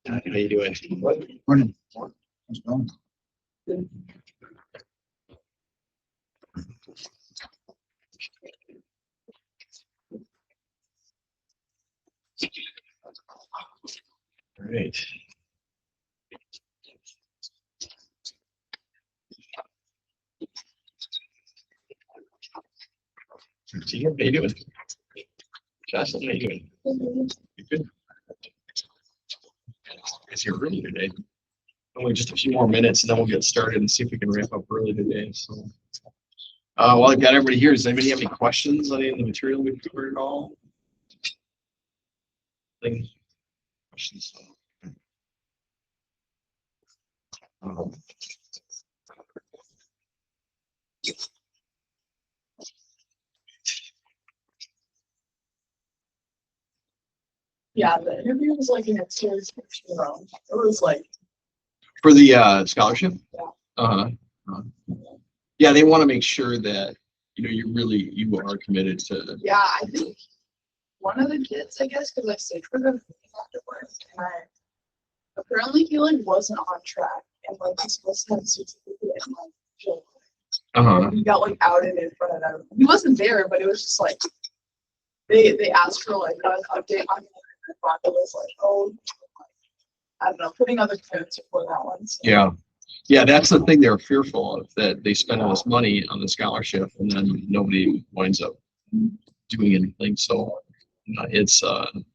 How you doing? Morning. How's it going? All right. How you doing? Jocelyn, how you doing? You good? It's here early today. Only just a few more minutes and then we'll get started and see if we can wrap up early today. So, well, I've got everybody here. Does anybody have any questions on any of the material we've covered at all? Questions? Yeah, the interview was like in a series room. It was like For the scholarship? Yeah. Yeah, they want to make sure that you are committed to. yeah, I think one of the kids, I guess, because I stayed for the meeting afterwards, and apparently he like wasn't on track and like he's supposed to have a certificate and like jail. He got like outed in front of them. He wasn't there, but it was just like they asked for like an update on him. And I thought it was like, oh, I don't know, putting other kids before that one. So. Yeah, that's the thing they're fearful of, that they spend all this money on the scholarship and then nobody winds up doing anything. So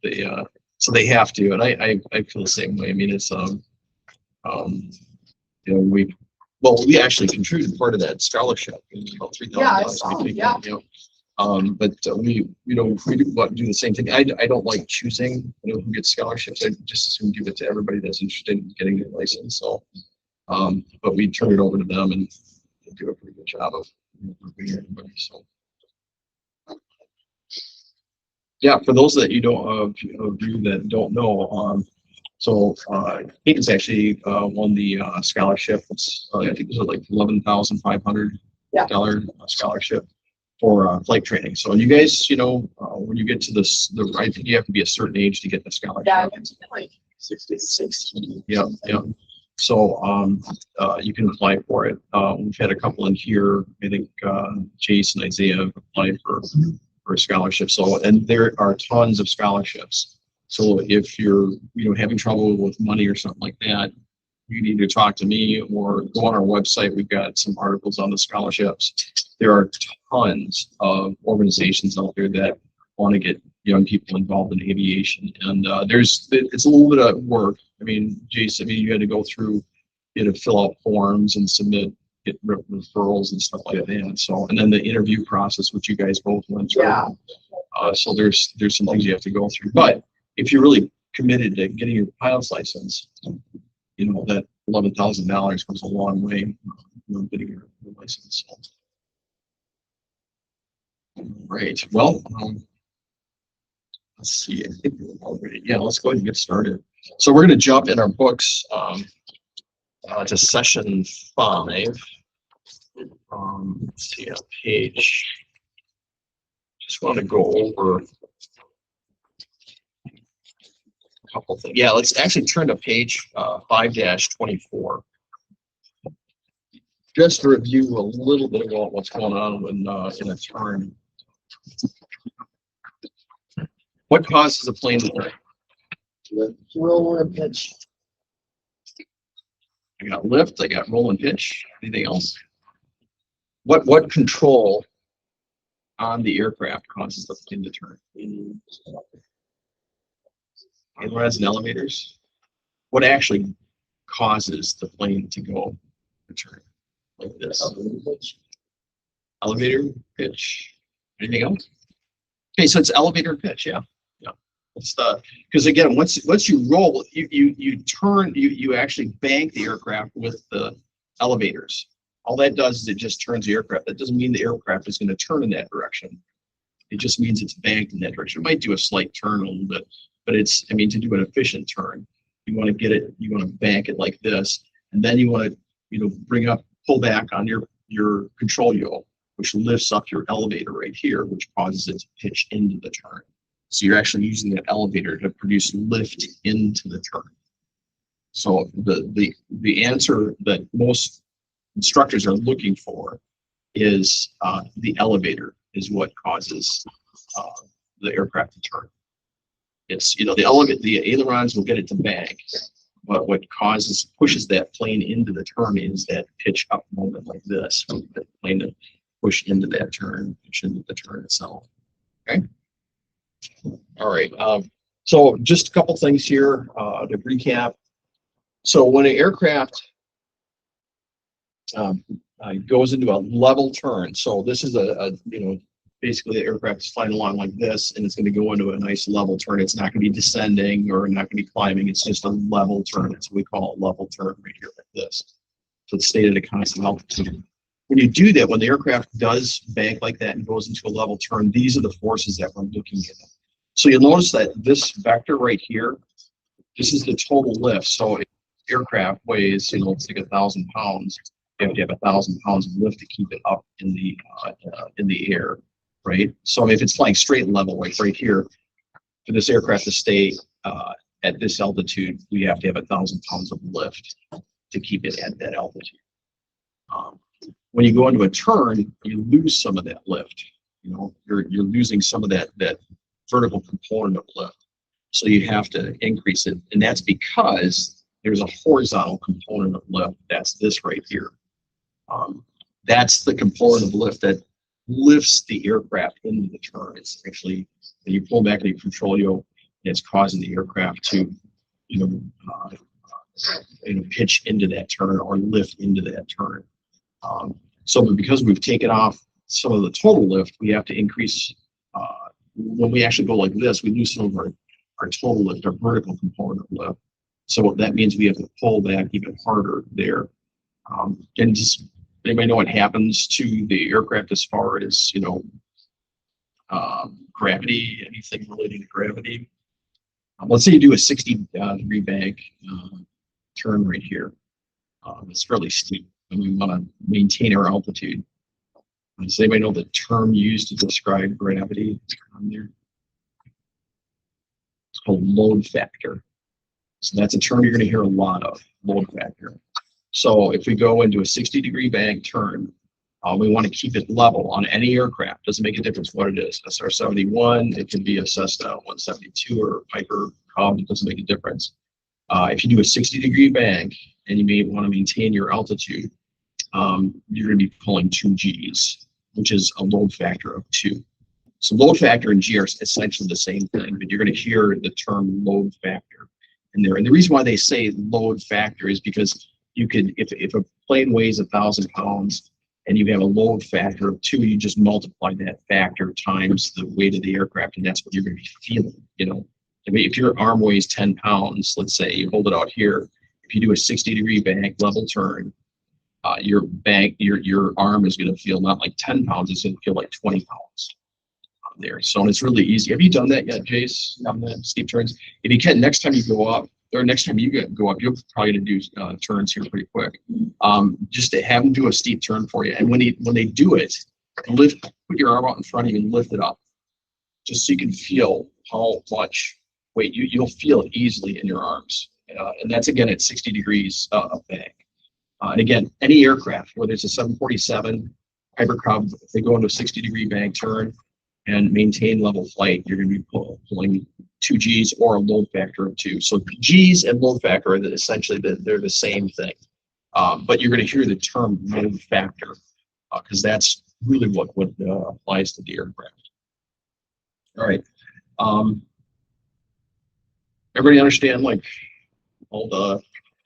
they have to, and I feel the same way. I mean, it's we actually contributed part of that scholarship, about $3,000. But we do the same thing. I don't like choosing who gets scholarships. I just assume give it to everybody that's interested in getting their license. So, but we turn it over to them and they do a pretty good job of grouping everybody. So, yeah, for those that of you that don't know, Kate has actually won the scholarship. It's I think it was like $11,500 scholarship for flight training. So you guys, when you get to I think you have to be a certain age to get the scholarship. Yeah, I went to like 66. Yeah. So you can apply for it. We've had a couple in here. I think Jason and Isaiah have applied for a scholarship. So, and there are tons of scholarships. So if you're having trouble with money or something like that, you need to talk to me or go on our website. We've got some articles on the scholarships. There are tons of organizations out there that want to get young people involved in aviation, and it's a little bit of work. I mean, Jason, you had to go through, you had to fill out forms and get referrals and stuff like that. So, and then the interview process, which you guys both went through. Yeah. So there's some things you have to go through. But if you're really committed to getting your pilot's license, that $11,000 goes a long way. Getting your license. Great. Well, let's see. I think we're already. Yeah, let's go ahead and get started. So we're going to jump in our books to session 5. Let's see a page. Just want to go over a couple things. Yeah, let's actually turn to page 5-24. Just to review a little bit about what's going on in a turn. What causes a plane to turn? Roll and pitch. I got lift, I got roll and pitch. Anything else? What control on the aircraft causes the plane to turn? Inruns and elevators. What actually causes the plane to go to turn like this? Elevator, pitch. Anything else? Okay, so it's elevator and pitch. Yeah. It's because again, once you roll, you turn, you actually bank the aircraft with the elevators. All that does is it just turns the aircraft. That doesn't mean the aircraft is going to turn in that direction. It just means it's banked in that direction. It might do a slight turn a little bit, but to do an efficient turn, you want to bank it like this, and then you want to, pull back on your control yaw, which lifts up your elevator right here, which causes it to pitch into the turn. So you're actually using that elevator to produce lift into the turn. So the answer that most instructors are looking for is the elevator is what causes the aircraft to turn. It's, you know, the ailerons will get it to bank, but what pushes that plane into the turn is that pitch up moment like this, for the plane to push into that turn, push into the turn itself. Okay. All right. So just a couple things here to recap. So when an aircraft goes into a level turn, so this is basically the aircraft is flying along like this, and it's going to go into a nice level turn. It's not going to be descending or not going to be climbing. It's just a level turn. That's what we call a level turn right here, like this. So it's stayed at a constant altitude. When you do that, when the aircraft does bank like that and goes into a level turn, these are the forces that we're looking at. So you'll notice that this vector right here, this is the total lift. So if the aircraft weighs, it's like 1,000 pounds. You have to have 1,000 pounds of lift to keep it up in the air, right? So if it's flying straight and level, like right here, for this aircraft to stay at this altitude, we have to have 1,000 pounds of lift to keep it at that altitude. When you go into a turn, you lose some of that lift. You're losing some of that vertical component of lift. So you have to increase it. And that's because there's a horizontal component of lift. That's this right here. That's the component of lift that lifts the aircraft into the turn. It's actually, when you pull back the control yoke, it's causing the aircraft to, pitch into that turn or lift into that turn. So because we've taken off some of the total lift, we have to increase. When we actually go like this, we lose some of our total lift, our vertical component of lift. So that means we have to pull back even harder there. And just anybody know what happens to the aircraft as far as gravity, anything relating to gravity? Let's say you do a 60-degree bank turn right here. It's fairly steep, and we want to maintain our altitude. Does anybody know the term used to describe gravity on there? It's called load factor. So that's a term you're going to hear a lot of, load factor. So if we go into a 60-degree bank turn, we want to keep it level on any aircraft. Doesn't make a difference what it is. SR-71, it can be a Cessna 172 or a Piper Cub. It doesn't make a difference. If you do a 60-degree bank and you may want to maintain your altitude, you're going to be pulling 2 Gs, which is a load factor of 2. So load factor and G are essentially the same thing, but you're going to hear the term load factor in there. And the reason why they say load factor is because you could, if a plane weighs 1,000 pounds and you have a load factor of 2, you just multiply that factor times the weight of the aircraft, and that's what you're going to be feeling. I mean, if your arm weighs 10 pounds, let's say you hold it out here, if you do a 60-degree bank level turn, your arm is going to feel not like 10 pounds, it's going to feel like 20 pounds on there. So it's really easy. Have you done that yet, Jace, on the steep turns? If you can, next time you go up, or next time you go up, you're probably going to do turns here pretty quick. Just to have them do a steep turn for you. And when they do it, put your arm out in front of you and lift it up, just so you can feel how much weight you'll feel it easily in your arms. And that's again at 60 degrees of bank. And again, any aircraft, whether it's a 747, Piper Cub, if they go into a 60-degree bank turn and maintain level flight, you're going to be pulling 2 Gs or a load factor of 2. So Gs and load factor are essentially they're the same thing. But you're going to hear the term load factor because that's really what applies to the aircraft. All right. Everybody understand like all the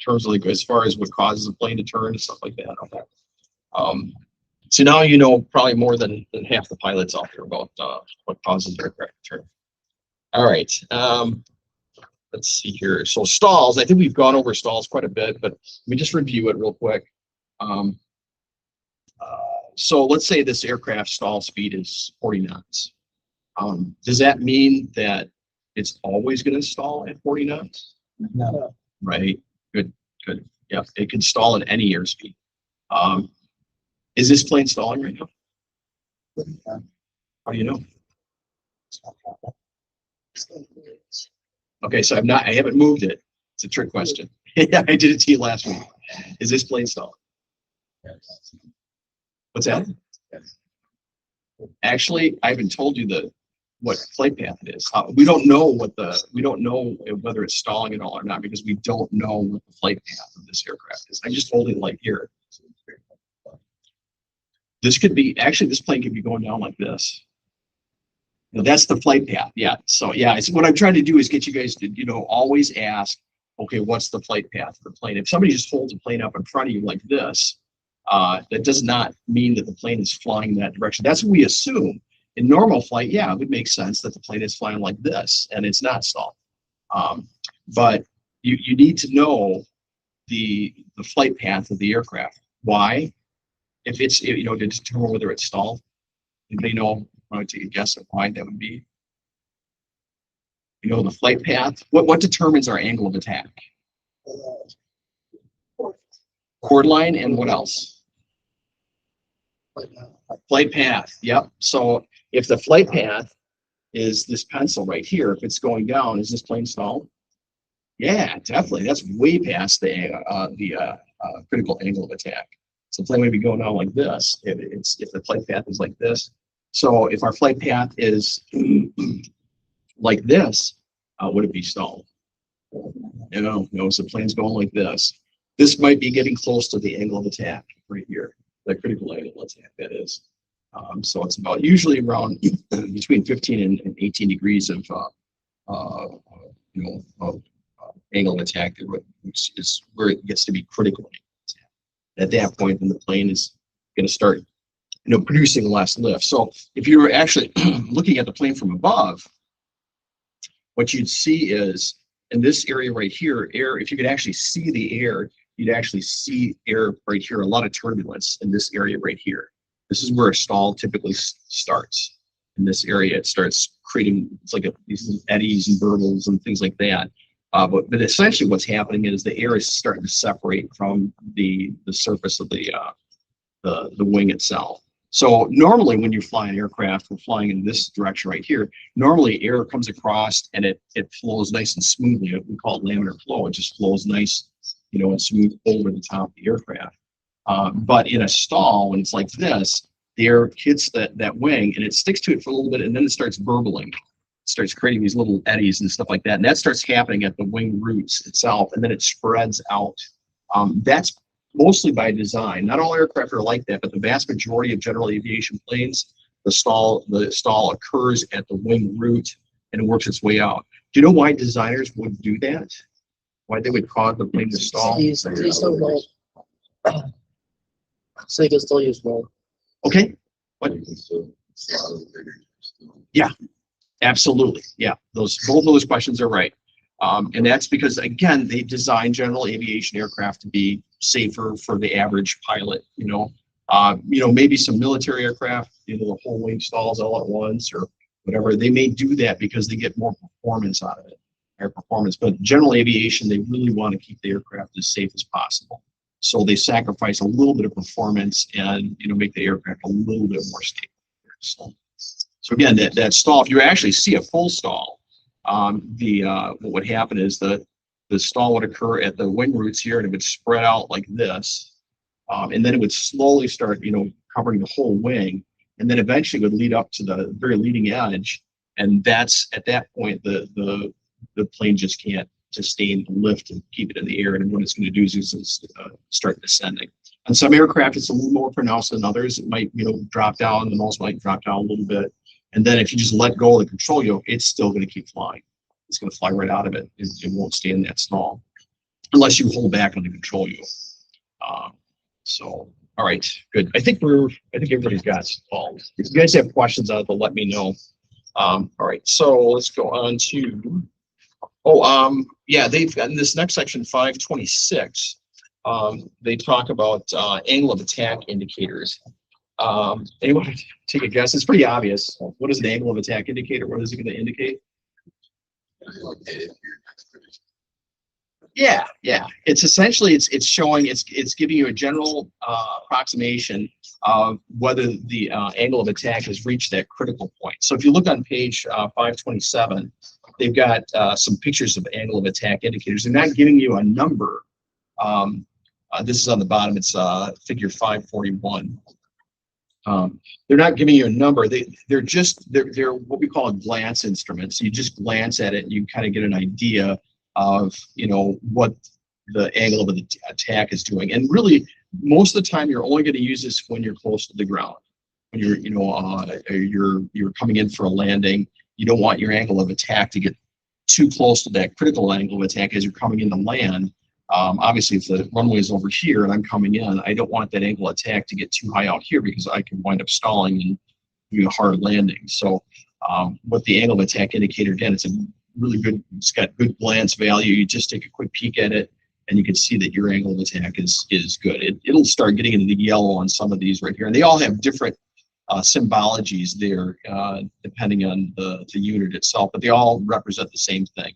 terms like as far as what causes a plane to turn and stuff like that? Okay. So now you know probably more than half the pilots out there about what causes aircraft to turn. All right. Let's see here. So stalls, I think we've gone over stalls quite a bit, but let me just review it real quick. So let's say this aircraft stall speed is 40 knots. Does that mean that it's always going to stall at 40 knots? No. Right. Good. Yeah, it can stall at any airspeed. Is this plane stalling right now? How do you know? Okay, so I haven't moved it. It's a trick question. Yeah, I did it to you last week. Is this plane stalled? What's that? Actually, I haven't told you what flight path it is. We don't know whether it's stalling at all or not because we don't know what the flight path of this aircraft is. I just hold it like here. This plane could be going down like this. Now, that's the flight path. Yeah. So yeah, what I'm trying to do is get you guys to, always ask, okay, what's the flight path of the plane? If somebody just holds a plane up in front of you like this, that does not mean that the plane is flying in that direction. That's what we assume. In normal flight, yeah, it would make sense that the plane is flying like this and it's not stalled. But you need to know the flight path of the aircraft. Why? If it's, to determine whether it's stalled. Anybody know? I want to take a guess at why that would be. The flight path. What determines our angle of attack? Chord line and what else? Flight path. Yep. So if the flight path is this pencil right here, if it's going down, is this plane stalled? Yeah, definitely. That's way past the critical angle of attack. So the plane may be going down like this. If the flight path is like this. So if our flight path is like this, would it be stalled? No, so the plane's going like this. This might be getting close to the angle of attack right here, the critical angle of attack, that is. So it's about usually around between 15 and 18 degrees of angle of attack, which is where it gets to be critical angle of attack. At that point, then the plane is going to start producing less lift. So if you were actually looking at the plane from above, what you'd see is in this area right here, if you could actually see the air, you'd actually see air right here, a lot of turbulence in this area right here. This is where a stall typically starts. In this area, it starts creating, it's like these eddies and burbles and things like that. But essentially what's happening is the air is starting to separate from the surface of the wing itself. So normally when you fly an aircraft, we're flying in this direction right here, normally air comes across and it flows nice and smoothly. We call it laminar flow. It just flows nice, and smooth over the top of the aircraft. But in a stall, when it's like this, the air hits that wing and it sticks to it for a little bit and then it starts burbling. It starts creating these little eddies and stuff like that. And that starts happening at the wing roots itself and then it spreads out. That's mostly by design. Not all aircraft are like that, but the vast majority of general aviation planes, the stall occurs at the wing root and it works its way out. Do you know why designers would do that? Why they would cause the plane to stall? So you can still use roll. Okay. What? Yeah, absolutely. Yeah, both of those questions are right. And that's because, again, they design general aviation aircraft to be safer for the average pilot. Maybe some military aircraft, the whole wing stalls all at once or whatever. They may do that because they get more performance out of it, higher performance. But general aviation, they really want to keep the aircraft as safe as possible. So they sacrifice a little bit of performance and make the aircraft a little bit more stable. So again, that stall, if you actually see a full stall, what would happen is the stall would occur at the wing roots here, and it would spread out like this, and then it would slowly start, covering the whole wing, and then eventually would lead up to the very leading edge, and that's at that point the plane just can't sustain the lift and keep it in the air, and what it's going to do is start descending. On some aircraft, it's a little more pronounced than others. It might, drop down. The nose might drop down a little bit. And then if you just let go of the control yoke, it's still going to keep flying. It's going to fly right out of it. It won't stay in that stall unless you hold back on the control yoke. All right, good. I think everybody's got stalled. If you guys have questions on it, let me know. All right, so let's go on to, they've got in this next section, 526, they talk about angle of attack indicators. Anyone take a guess? It's pretty obvious. What is an angle of attack indicator? What is it going to indicate? Yeah. It's essentially it's showing it's giving you a general approximation of whether the angle of attack has reached that critical point. So if you look on page 527, they've got some pictures of angle of attack indicators. They're not giving you a number. This is on the bottom. It's figure 541. They're not giving you a number. They're what we call a glance instruments. You just glance at it and you kind of get an idea of, what the angle of the attack is doing. And really, most of the time, you're only going to use this when you're close to the ground. When you're coming in for a landing, you don't want your angle of attack to get too close to that critical angle of attack as you're coming in to land. Obviously, if the runway is over here and I'm coming in, I don't want that angle of attack to get too high out here because I can wind up stalling and doing a hard landing. So with the angle of attack indicator, again, it's it's got good glance value. You just take a quick peek at it and you can see that your angle of attack is good. It'll start getting into the yellow on some of these right here. And they all have different symbologies there depending on the unit itself, but they all represent the same thing.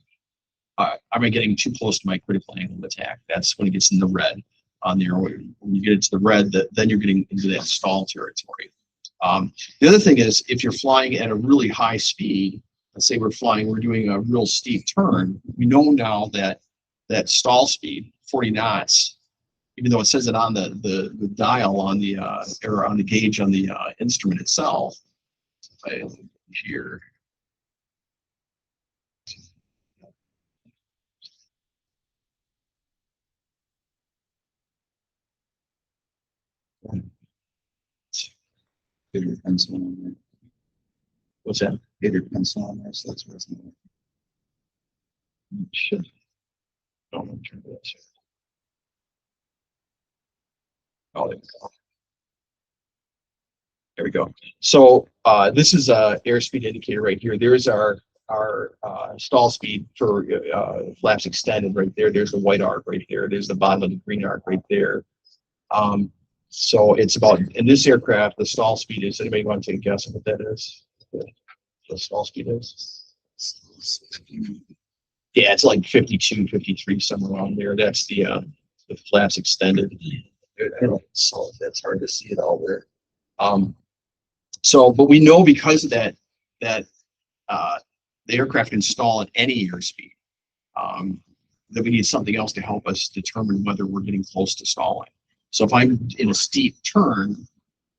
Am I getting too close to my critical angle of attack? That's when it gets in the red on there. When you get into the red, then you're getting into that stall territory. The other thing is, if you're flying at a really high speed, let's say we're doing a real steep turn, we know now that stall speed, 40 knots, even though it says it on the dial on the or on the gauge on the instrument itself. Here. Get your pencil on there. What's that? Get your pencil on there, so that's where it's going. Should. Don't turn this. Oh, there we go. There we go. So this is a airspeed indicator right here. There's our stall speed for flaps extended right there. There's the white arc right here. There's the bottom of the green arc right there. So it's about, in this aircraft, the stall speed is, anybody want to take a guess at what that is? The stall speed is? Yeah, it's like 52, 53, somewhere around there. That's the flaps extended. So that's hard to see it all there. But we know because of that the aircraft can stall at any airspeed, that we need something else to help us determine whether we're getting close to stalling. So if I'm in a steep turn,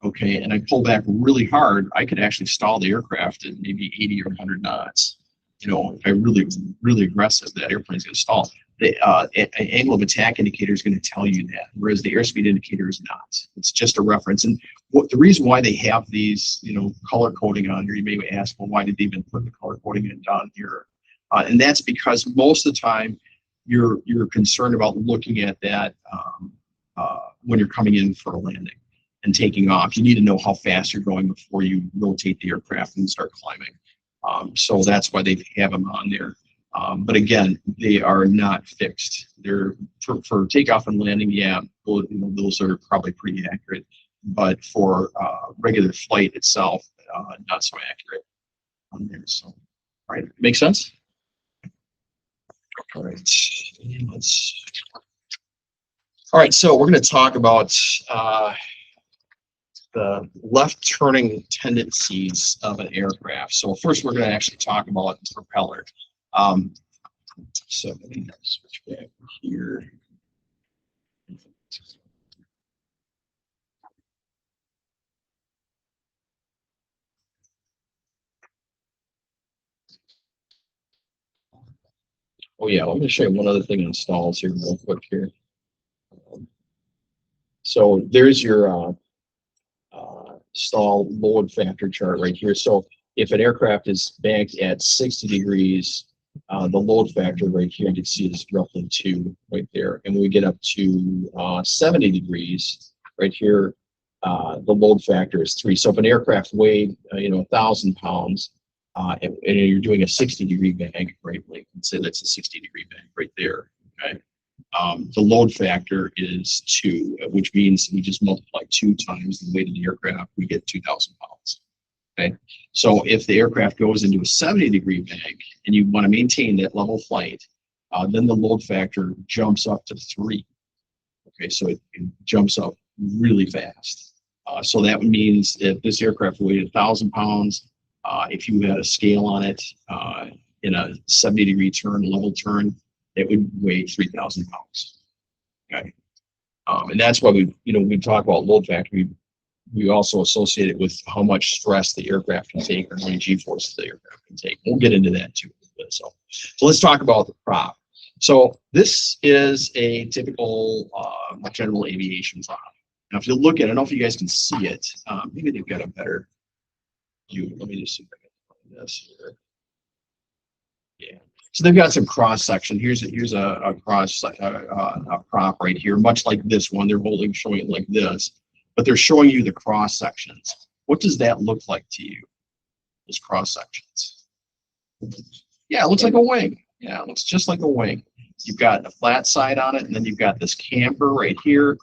okay, and I pull back really hard, I could actually stall the aircraft at maybe 80 or 100 knots. If I really aggressive, that airplane's going to stall. The angle of attack indicator is going to tell you that, whereas the airspeed indicator is not. It's just a reference. And the reason why they have these, color coding on here, you may ask, well, why did they even put the color coding down here? And that's because most of the time you're concerned about looking at that when you're coming in for a landing and taking off. You need to know how fast you're going before you rotate the aircraft and start climbing. So that's why they have them on there. But again, they are not fixed. They're for takeoff and landing. Yeah, those are probably pretty accurate. But for regular flight itself, not so accurate on there. So, all right, make sense? All right, all right. So we're going to talk about the left turning tendencies of an aircraft. So first, we're going to actually talk about the propeller. So let me switch back here. Oh yeah, I'm going to show you one other thing on stalls here real quick here. So there's your stall load factor chart right here. So if an aircraft is banked at 60 degrees, the load factor right here, you can see is roughly 2 right there. And when we get up to 70 degrees right here, the load factor is 3. So if an aircraft weighed, 1,000 pounds, and you're doing a 60-degree bank, right? Like, let's say that's a 60-degree bank right there. Okay. The load factor is 2, which means we just multiply 2 times the weight of the aircraft, we get 2,000 pounds. Okay, so if the aircraft goes into a 70-degree bank and you want to maintain that level flight, then the load factor jumps up to 3. Okay, so it jumps up really fast. So that means if this aircraft weighed 1,000 pounds, if you had a scale on it, in a 70-degree turn, level turn, it would weigh 3,000 pounds. Okay. And that's why we talk about load factor. We also associate it with how much stress the aircraft can take or how many G-forces the aircraft can take. We'll get into that too. So let's talk about the prop. So this is a typical general aviation prop. Now, if you look at it, I don't know if you guys can see it. Maybe they've got a better view. Let me just see if I can find this here. Yeah. So they've got some cross section. Here's a cross a prop right here, much like this one. They're showing it like this, but they're showing you the cross sections. What does that look like to you? Those cross sections. Yeah, it looks like a wing. Yeah, it looks just like a wing. You've got a flat side on it, and then you've got this camber right here.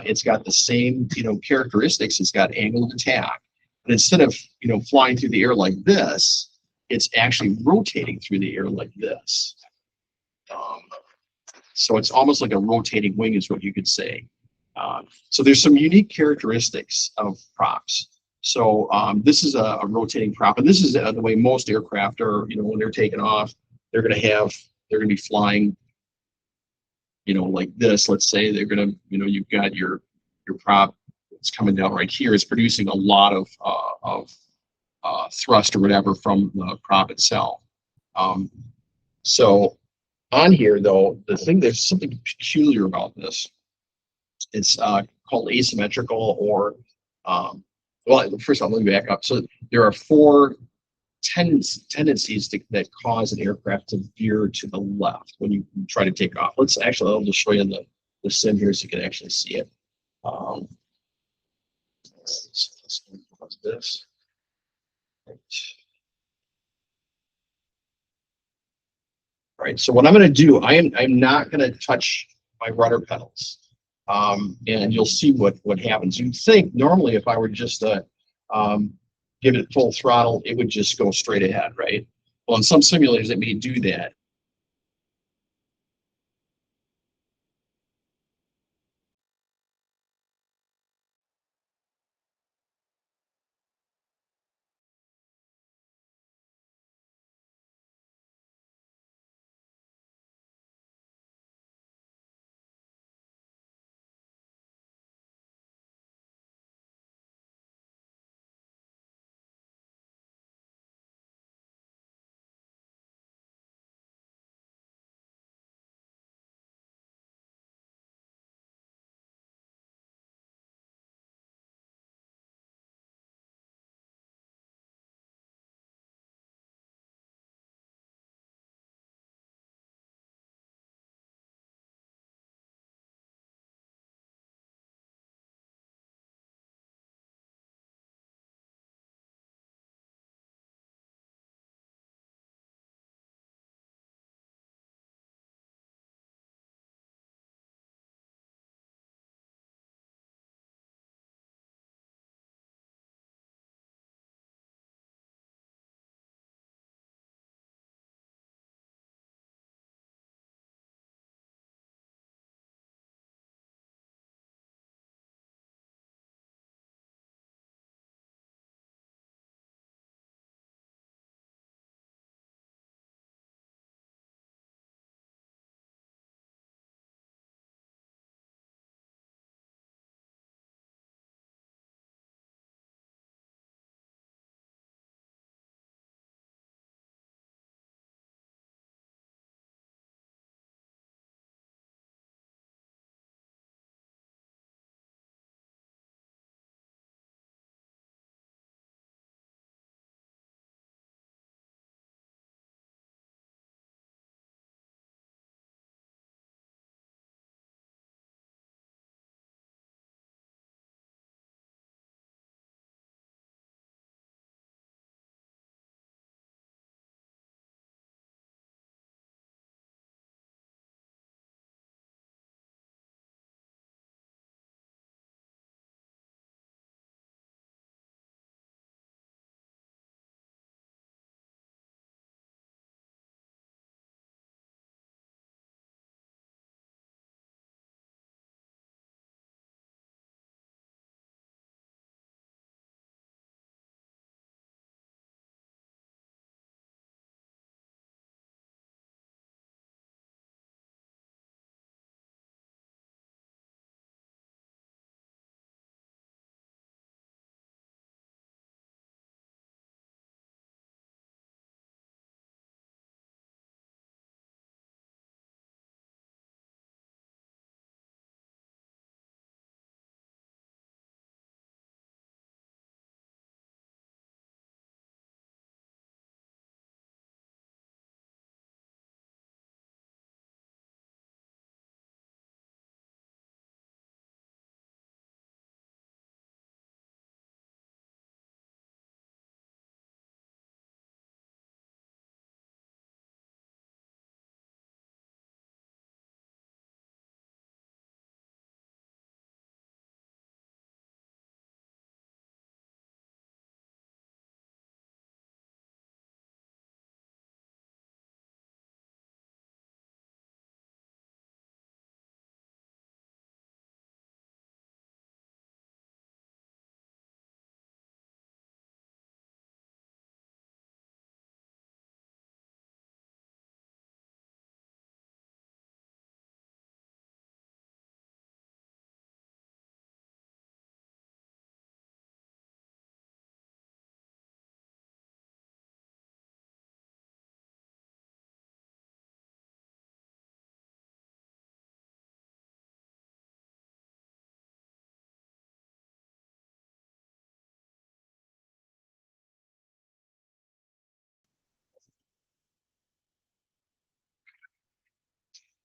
It's got the same, characteristics. It's got angled attack, but instead of, flying through the air like this, it's actually rotating through the air like this. So it's almost like a rotating wing is what you could say. So there's some unique characteristics of props. So this is a rotating prop, and this is the way most aircraft are, when they're taking off, they're going to be flying, like this. Let's say they're going to, you've got your prop that's coming down right here. It's producing a lot of thrust or whatever from the prop itself. So on here, though, there's something peculiar about this. It's called asymmetrical, or well, first of all, let me back up. So there are four tendencies that cause an aircraft to veer to the left when you try to take off. I'll just show you the sim here so you can actually see it. Let's pause this. Right. All right, so what I'm going to do, I'm not going to touch my rudder pedals, and you'll see what happens. You'd think normally if I were just to give it full throttle, it would just go straight ahead, right? Well, in some simulators, it may do that.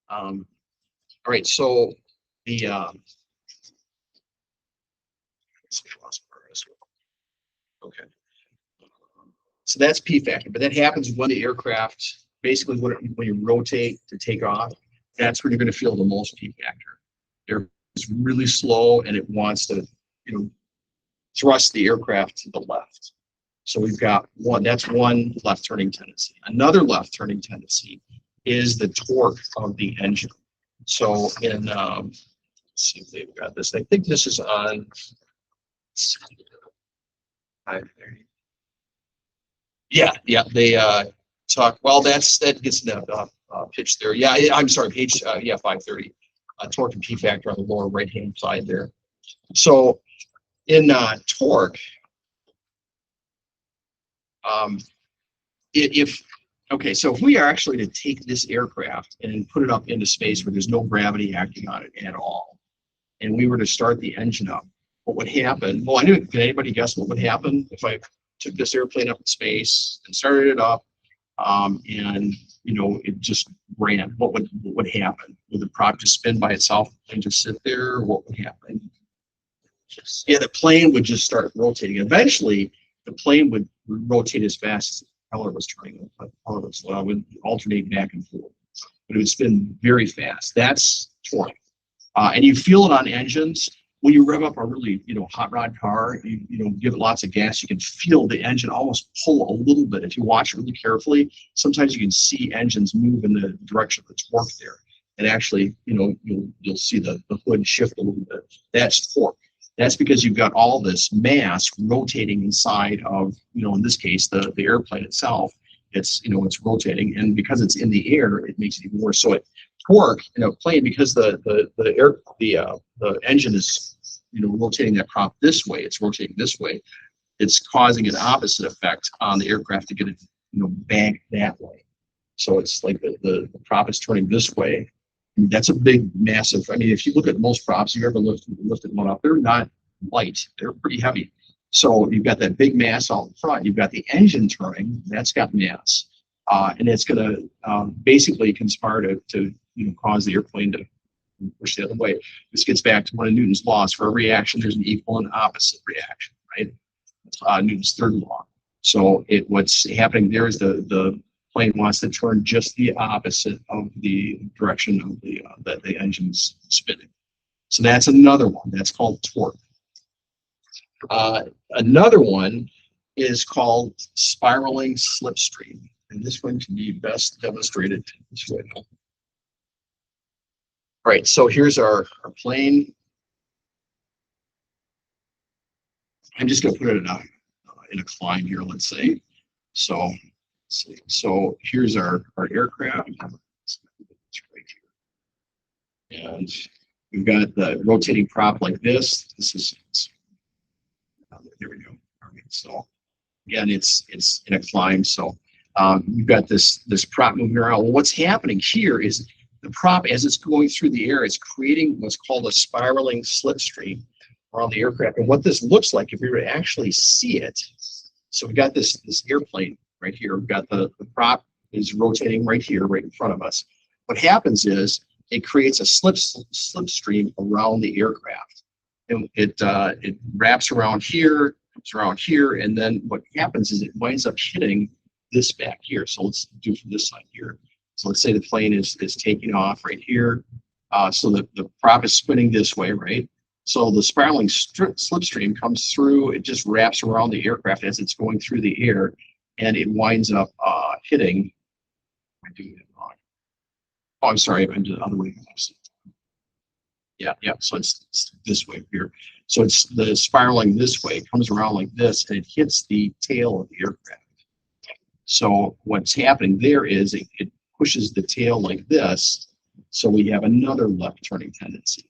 All right, so the okay. So that's P factor, but that happens when the aircraft basically when you rotate to take off, that's when you're going to feel the most P factor. It's really slow and it wants to, thrust the aircraft to the left. So we've got one, that's one left turning tendency. Another left turning tendency is the torque of the engine. So in, let's see if they've got this. I think this is on 530. Yeah, they talk. Well, that gets the pitch there. Yeah, I'm sorry, page 530. Torque and P factor on the lower right hand side there. So in torque, so if we are actually to take this aircraft and put it up into space where there's no gravity acting on it at all, and we were to start the engine up, what would happen? Well, can anybody guess what would happen if I took this airplane up in space and started it up, and it just ran? What would happen? Would the prop just spin by itself and just sit there? What would happen? Yeah, the plane would just start rotating. Eventually, the plane would rotate as fast as the propeller was turning. The propeller would alternate back and forth, but it would spin very fast. That's torque. And you feel it on engines. When you rev up a really, hot rod car, you give it lots of gas, you can feel the engine almost pull a little bit. If you watch it really carefully, sometimes you can see engines move in the direction of the torque there. And actually, you'll see the hood shift a little bit. That's torque. That's because you've got all this mass rotating inside of, in this case, the airplane itself. It's rotating, and because it's in the air, it makes it even worse. So torque in a plane, because the engine is rotating that prop this way, it's rotating this way, it's causing an opposite effect on the aircraft to get it back that way. So it's like the prop is turning this way. And that's a big, massive. I mean, if you look at most props you ever lifted one up, they're not light, they're pretty heavy. So you've got that big mass out in front. You've got the engine turning, that's got mass, and it's going to basically conspire to cause the airplane to push the other way. This gets back to one of Newton's laws. For every action, there's an equal and opposite reaction, right? Newton's third law. So what's happening there is the plane wants to turn just the opposite of the direction of the engine's spinning. So that's another one. That's called torque. Another one is called spiraling slipstream, and this one can be best demonstrated this way. All right, so here's our plane. I'm just going to put it in a climb here, let's say. So let's see. So here's our aircraft. It's right here. And we've got the rotating prop like this. There we go. All right, so again, it's in a climb. So we've got this prop moving around. Well, what's happening here is the prop, as it's going through the air, is creating what's called a spiraling slipstream around the aircraft. And what this looks like, if we were to actually see it, so we got this airplane right here. We've got the prop is rotating right here, right in front of us. What happens is it creates a slipstream around the aircraft. And it wraps around here, comes around here, and then what happens is it winds up hitting this back here. So let's do from this side here. So let's say the plane is taking off right here. So the prop is spinning this way, right? So the spiraling slipstream comes through. It just wraps around the aircraft as it's going through the air, and it winds up hitting. I'm doing it wrong. Oh, I'm sorry. I'm doing the other way. Yeah. So it's this way here. So it's the spiraling this way, comes around like this, and it hits the tail of the aircraft. So what's happening there is it pushes the tail like this. So we have another left turning tendency.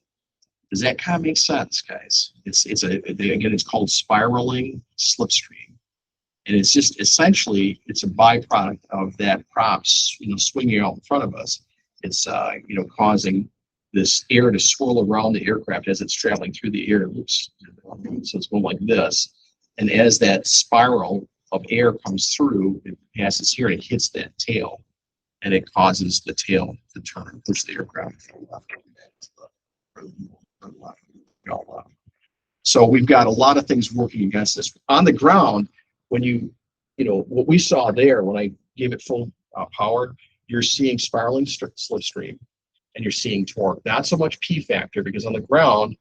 Does that kind of make sense, guys? It's called spiraling slipstream, and it's just essentially it's a byproduct of that props swinging out in front of us. It's causing this air to swirl around the aircraft as it's traveling through the air. Oops. So it's going like this. And as that spiral of air comes through, it passes here and it hits that tail. and it causes the tail to turn, push the aircraft from left to left. So we've got a lot of things working against this. On the ground, when you know, what we saw there, when I gave it full power, you're seeing spiraling slipstream and you're seeing torque. Not so much P factor, because on the ground,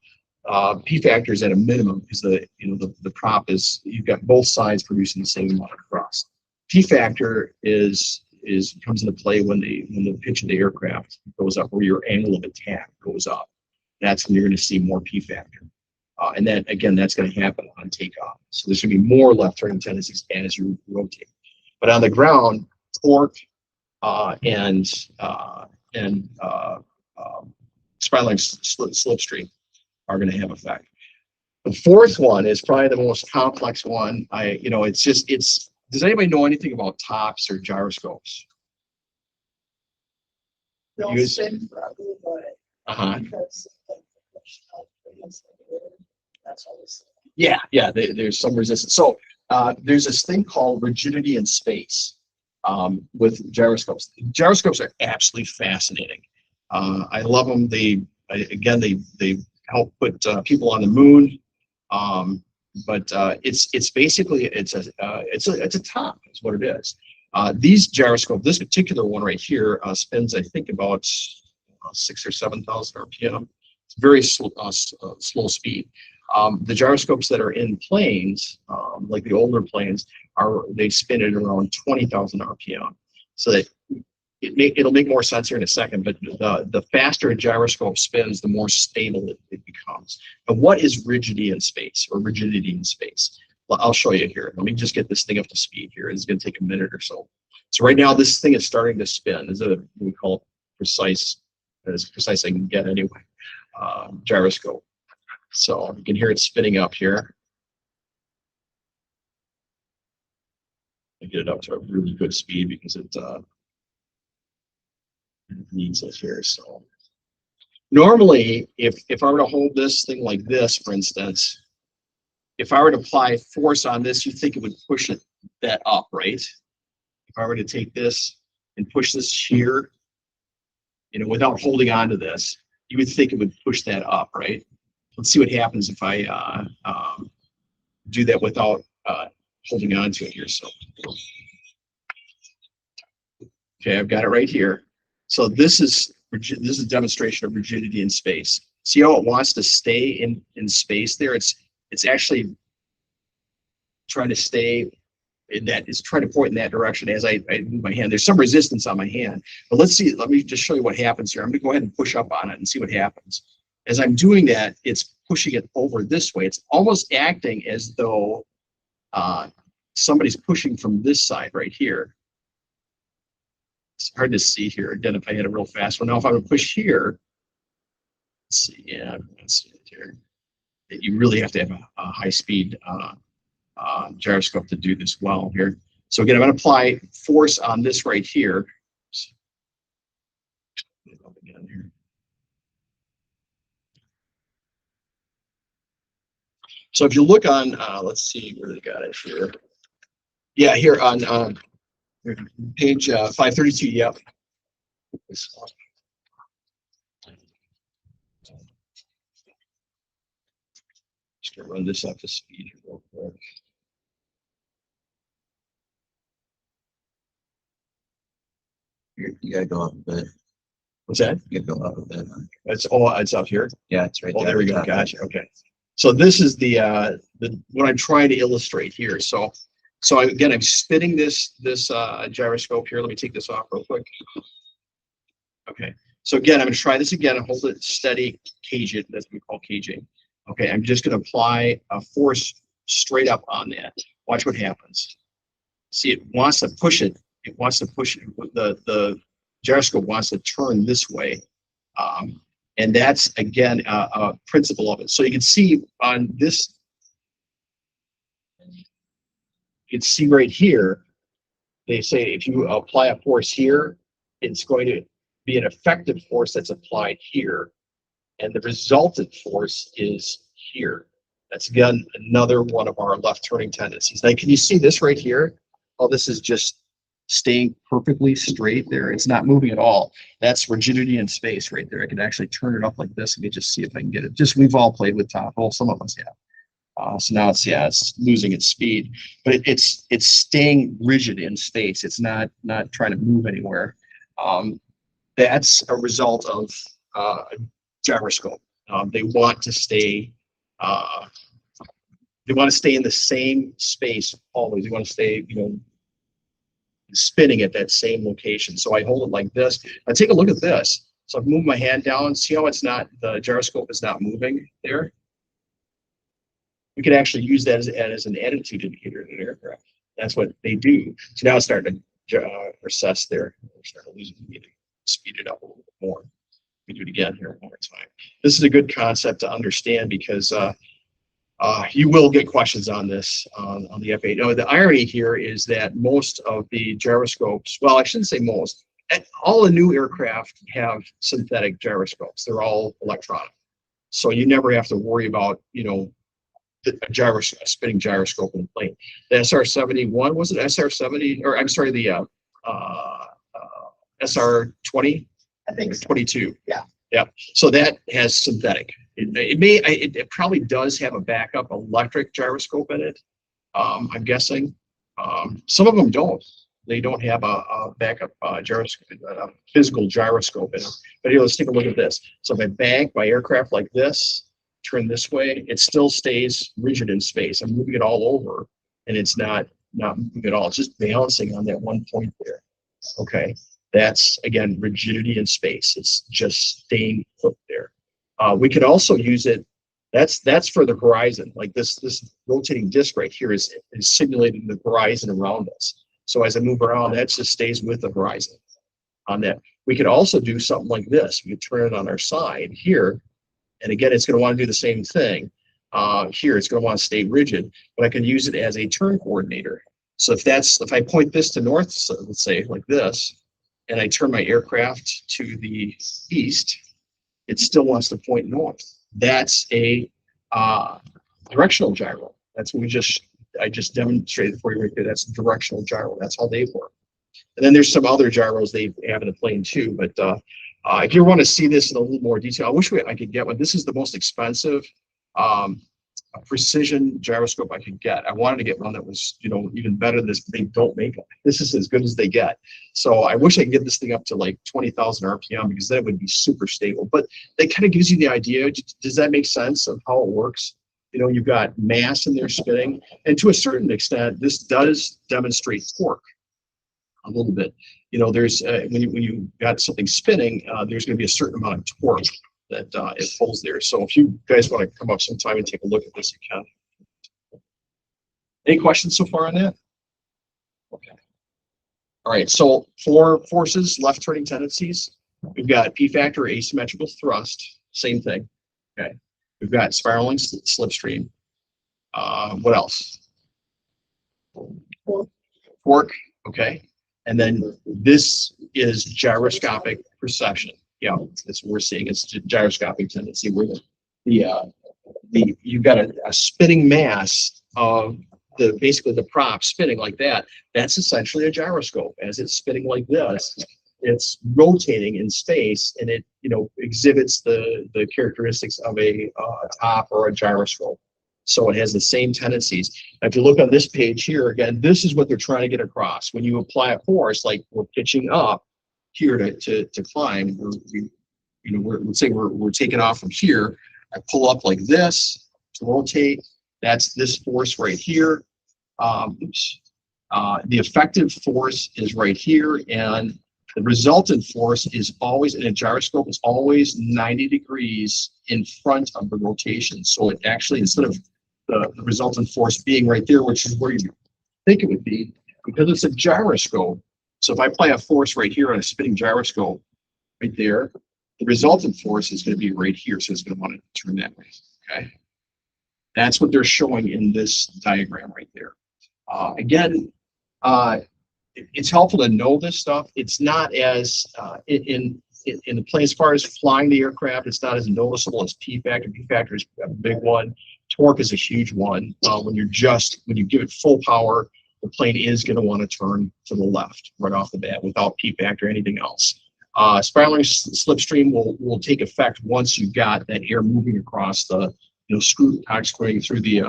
P factor is at a minimum because the prop is, you've got both sides producing the same amount of thrust. P factor comes into play when the pitch of the aircraft goes up, or your angle of attack goes up. That's when you're going to see more P factor. And then again, that's going to happen on takeoff. So there's going to be more left turning tendencies as you rotate. But on the ground, torque and spiraling slipstream are going to have effect. The fourth one is probably the most complex one. Does anybody know anything about tops or gyroscopes? They'll Use- spin forever, but Uh-huh. because that's always. Yeah, there's some resistance. So there's this thing called rigidity in space with gyroscopes. Gyroscopes are absolutely fascinating. I love them. They help put people on the moon. But it's basically it's a top is what it is. These gyroscopes, this particular one right here, spins I think about 6,000 or 7,000 RPM. It's very slow speed. The gyroscopes that are in planes, like the older planes, they spin at around 20,000 RPM. So that it'll make more sense here in a second, but the faster a gyroscope spins, the more stable it becomes. And what is rigidity in space, or rigidity in space? Well, I'll show you here. Let me just get this thing up to speed here. It's going to take a minute or so. So right now, this thing is starting to spin. This is what we call precise, as precise as I can get anyway, gyroscope. So you can hear it spinning up here. I get it up to a really good speed because it needs it here. So normally, if I were to hold this thing like this, for instance, if I were to apply force on this, you think it would push that up, right? If I were to take this and push this here, without holding on to this, you would think it would push that up, right? Let's see what happens if I do that without holding on to it here. So, okay, I've got it right here. So this is a demonstration of rigidity in space. See how it wants to stay in space there? It's actually trying to stay in that. It's trying to point in that direction as I move my hand. There's some resistance on my hand, but let's see. Let me just show you what happens here. I'm going to go ahead and push up on it and see what happens. As I'm doing that, it's pushing it over this way. It's almost acting as though somebody's pushing from this side right here. It's hard to see here. Again, if I hit it real fast. Well, now if I would push here, let's see. Yeah, let's see it here. You really have to have a high-speed gyroscope to do this well here. So again, I'm going to apply force on this right here. So if you look on, let's see where they got it here. Yeah, here on page 532. Yep. Just gonna run this up to speed real quick. You gotta go up a bit. What's that? You gotta go up a bit. It's up here. Yeah, it's right Oh, there. there we go. Gotcha. Okay. So this is the what I'm trying to illustrate here. So again, I'm spinning this gyroscope here. Let me take this off real quick. Okay. So again, I'm going to try this again and hold it steady, cage it. That's what we call caging. Okay. I'm just going to apply a force straight up on that. Watch what happens. See, it wants to push it. It wants to push it. The gyroscope wants to turn this way. And that's, again, a principle of it. So you can see on this, you can see right here, they say if you apply a force here, it's going to be an effective force that's applied here. And the resultant force is here. That's, again, another one of our left turning tendencies. Now, can you see this right here? Oh, this is just staying perfectly straight there. It's not moving at all. That's rigidity in space right there. I can actually turn it up like this. Let me just see if I can get it. Just, we've all played with top. Well, some of us have. So now it's, yeah, it's losing its speed, but it's staying rigid in space. It's not trying to move anywhere. That's a result of gyroscope. They want to stay in the same space always. They want to stay, spinning at that same location. So I hold it like this. I take a look at this. So I've moved my hand down. See how it's not, the gyroscope is not moving there? We could actually use that as an attitude indicator in an aircraft. That's what they do. So now it's starting to recess there. We're starting to lose it. Speed it up a little bit more. We do it again here one more time. This is a good concept to understand because you will get questions on this on the FAA. No, the irony here is that most of the gyroscopes, well, I shouldn't say most, all the new aircraft have synthetic gyroscopes. They're all electronic. So you never have to worry about, a spinning gyroscope in the plane. The SR-71, was it SR-70? Or I'm sorry, the SR-20? I think so. 22. Yeah. Yeah. So that has synthetic. It probably does have a backup electric gyroscope in it. I'm guessing. Some of them don't. They don't have a backup gyroscope, a physical gyroscope in it. But here, let's take a look at this. So if I bank my aircraft like this, turn this way, it still stays rigid in space. I'm moving it all over, and it's not moving at all. It's just balancing on that one point there. Okay. That's, again, rigidity in space. It's just staying put there. We could also use it. That's for the horizon. Like this rotating disc right here is simulating the horizon around us. So as I move around, that just stays with the horizon on that. We could also do something like this. We could turn it on our side here. And again, it's going to want to do the same thing. Here, it's going to want to stay rigid, but I can use it as a turn coordinator. So if I point this to north, so let's say like this, and I turn my aircraft to the east, it still wants to point north. That's a directional gyro. That's what I just demonstrated for you right there. That's directional gyro. That's how they work. And then there's some other gyros they have in the plane too. But if you want to see this in a little more detail, I wish I could get one. This is the most expensive precision gyroscope I could get. I wanted to get one that was, even better than this, but they don't make them. This is as good as they get. So I wish I could get this thing up to like 20,000 RPM because then it would be super stable. But that kind of gives you the idea. Does that make sense of how it works? You've got mass in there spinning, and to a certain extent, this does demonstrate torque a little bit. There's when you got something spinning, there's going to be a certain amount of torque that it pulls there. So if you guys want to come up sometime and take a look at this, you can. Any questions so far on that? Okay. All right. So for forces, left turning tendencies, we've got PHAK or asymmetrical thrust. Same thing. Okay. We've got spiraling slipstream. What else? Torque. Okay. And then this is gyroscopic precession. Yeah, that's what we're seeing. It's gyroscopic tendency where you've got a spinning mass of basically the prop spinning like that. That's essentially a gyroscope. As it's spinning like this, it's rotating in space, and it exhibits the characteristics of a top or a gyroscope. So it has the same tendencies. Now, if you look on this page here, again, this is what they're trying to get across. When you apply a force, like we're pitching up here to climb, let's say we're taking off from here. I pull up like this to rotate. That's this force right here. The effective force is right here, and the resultant force is always, in a gyroscope, is always 90 degrees in front of the rotation. So it actually, instead of the resultant force being right there, which is where you think it would be, because it's a gyroscope. So if I apply a force right here on a spinning gyroscope, right there, the resultant force is going to be right here. So it's going to want to turn that way. Okay. That's what they're showing in this diagram right there. Again, it's helpful to know this stuff. It's not as in the plane, as far as flying the aircraft, it's not as noticeable as P factor. P factor is a big one. Torque is a huge one. When you give it full power, the plane is going to want to turn to the left right off the bat without PPAC or anything else. Spiraling slipstream will take effect once you've got that air moving across the, corkscrewing through the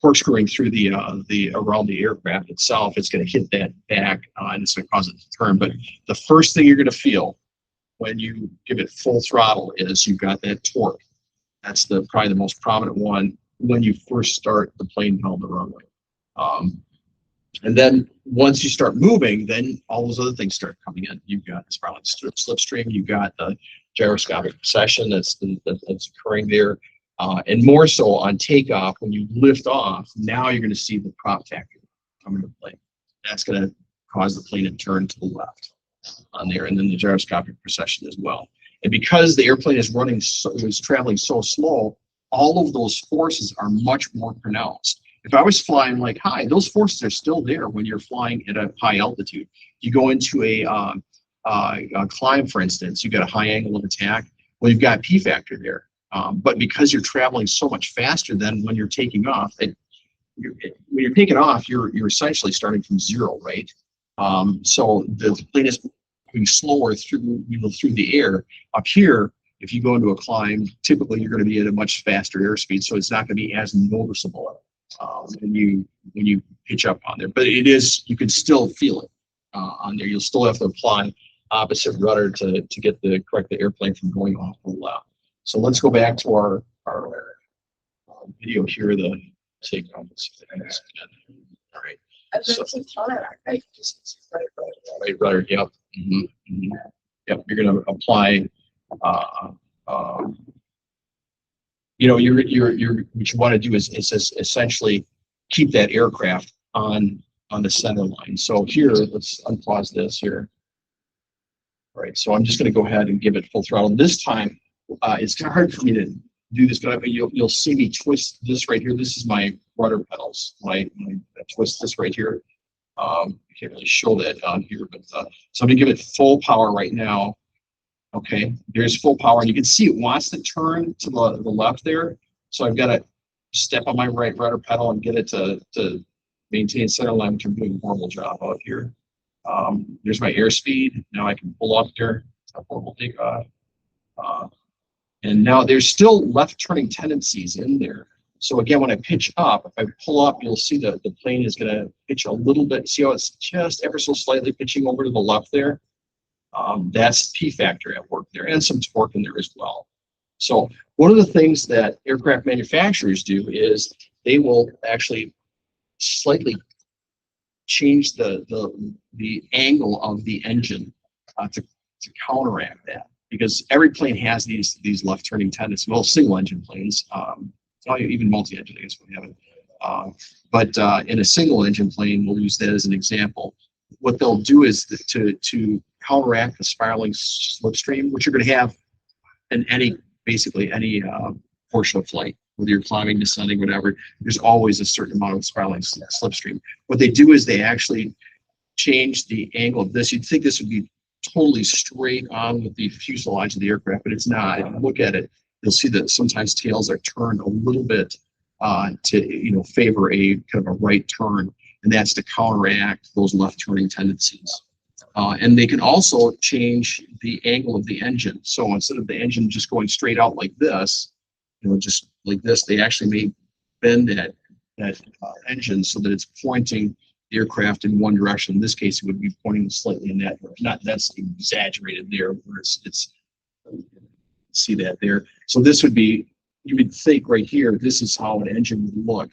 corkscrewing through the around the aircraft itself. It's going to hit that back and it's going to cause it to turn. But the first thing you're going to feel when you give it full throttle is you've got that torque. That's probably the most prominent one when you first start the plane down the runway. And then once you start moving, then all those other things start coming in. You've got the spiraling slipstream, you've got the gyroscopic precession that's occurring there. And more so on takeoff, when you lift off, now you're going to see the prop factor come into play. That's going to cause the plane to turn to the left on there, and then the gyroscopic precession as well. And because the airplane is traveling so slow, all of those forces are much more pronounced. If I was flying like high, those forces are still there when you're flying at a high altitude. You go into a climb, for instance, you've got a high angle of attack. Well, you've got P factor there. But because you're traveling so much faster than when you're taking off, when you're taking off, you're essentially starting from zero, right? So the plane is moving slower through the air. Up here, if you go into a climb, typically you're going to be at a much faster airspeed, so it's not going to be as noticeable when you pitch up on there. But it is, you can still feel it on there. You'll still have to apply opposite rudder to correct the airplane from going off the left. So let's go back to our video here. The takeoff. All right. And then So- some counter, right? Just right. Right rudder. Yep. Yep. You're going to apply. What you want to do is essentially keep that aircraft on the center line. So here, let's unpause this here. All right. So I'm just going to go ahead and give it full throttle. This time, it's kind of hard for me to do this, but you'll see me twist this right here. This is my rudder pedals. I twist this right here. I can't really show that on here, but so I'm gonna give it full power right now. Okay, there's full power, and you can see it wants to turn to the left there. So I've got to step on my right rudder pedal and get it to maintain center line, which I'm doing a horrible job out here. There's my airspeed. Now I can pull up there. It's a horrible takeoff. And now there's still left turning tendencies in there. So again, when I pitch up, if I pull up, you'll see that the plane is going to pitch a little bit. See how it's just ever so slightly pitching over to the left there? That's P factor at work there, and some torque in there as well. So one of the things that aircraft manufacturers do is they will actually slightly change the angle of the engine to counteract that. Because every plane has these left turning tendencies. Well, single engine planes, even multi-engine, I guess we have it. But in a single engine plane, we'll use that as an example. What they'll do is to counteract the spiraling slipstream, which you're going to have in basically any portion of flight, whether you're climbing, descending, whatever. There's always a certain amount of spiraling slipstream. What they do is they actually change the angle of this. You'd think this would be totally straight on with the fuselage of the aircraft, but it's not. If you look at it, you'll see that sometimes tails are turned a little bit to favor a kind of a right turn, and that's to counteract those left turning tendencies. And they can also change the angle of the engine. So instead of the engine just going straight out like this, just like this, they actually may bend that engine so that it's pointing the aircraft in one direction. In this case, it would be pointing slightly in that direction. Not that's exaggerated there, where it's see that there. So this would be, you would think right here, this is how an engine would look.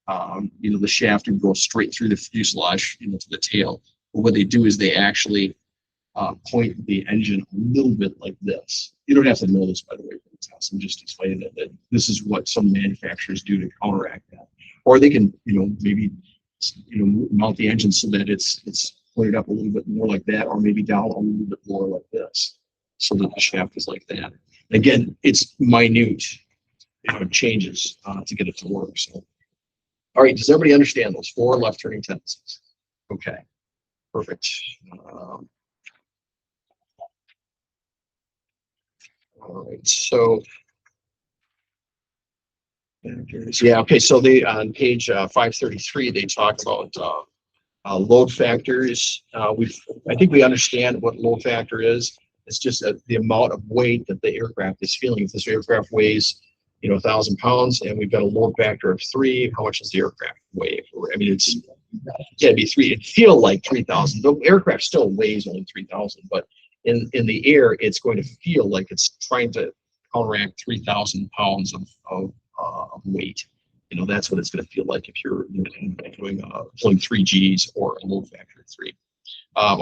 The shaft would go straight through the fuselage, to the tail. But what they do is they actually point the engine a little bit like this. You don't have to know this, by the way, for the test. I'm just explaining that this is what some manufacturers do to counteract that. Or they can, maybe mount the engine so that it's pointed up a little bit more like that, or maybe down a little bit more like this, so that the shaft is like that. Again, it's minute, changes to get it to work. So, all right, does everybody understand those 4 left turning tendencies? Okay, perfect. All right, so Yeah, okay, so they, on page 533, they talk about load factors. I think we understand what load factor is. It's just the amount of weight that the aircraft is feeling. If this aircraft weighs, 1,000 pounds, and we've got a load factor of 3, how much does the aircraft weigh? I mean, it'd be 3. It'd feel like 3,000. The aircraft still weighs only 3,000, but in the air, it's going to feel like it's trying to counteract 3,000 pounds of weight. That's what it's going to feel like if you're pulling 3 Gs or a load factor of 3.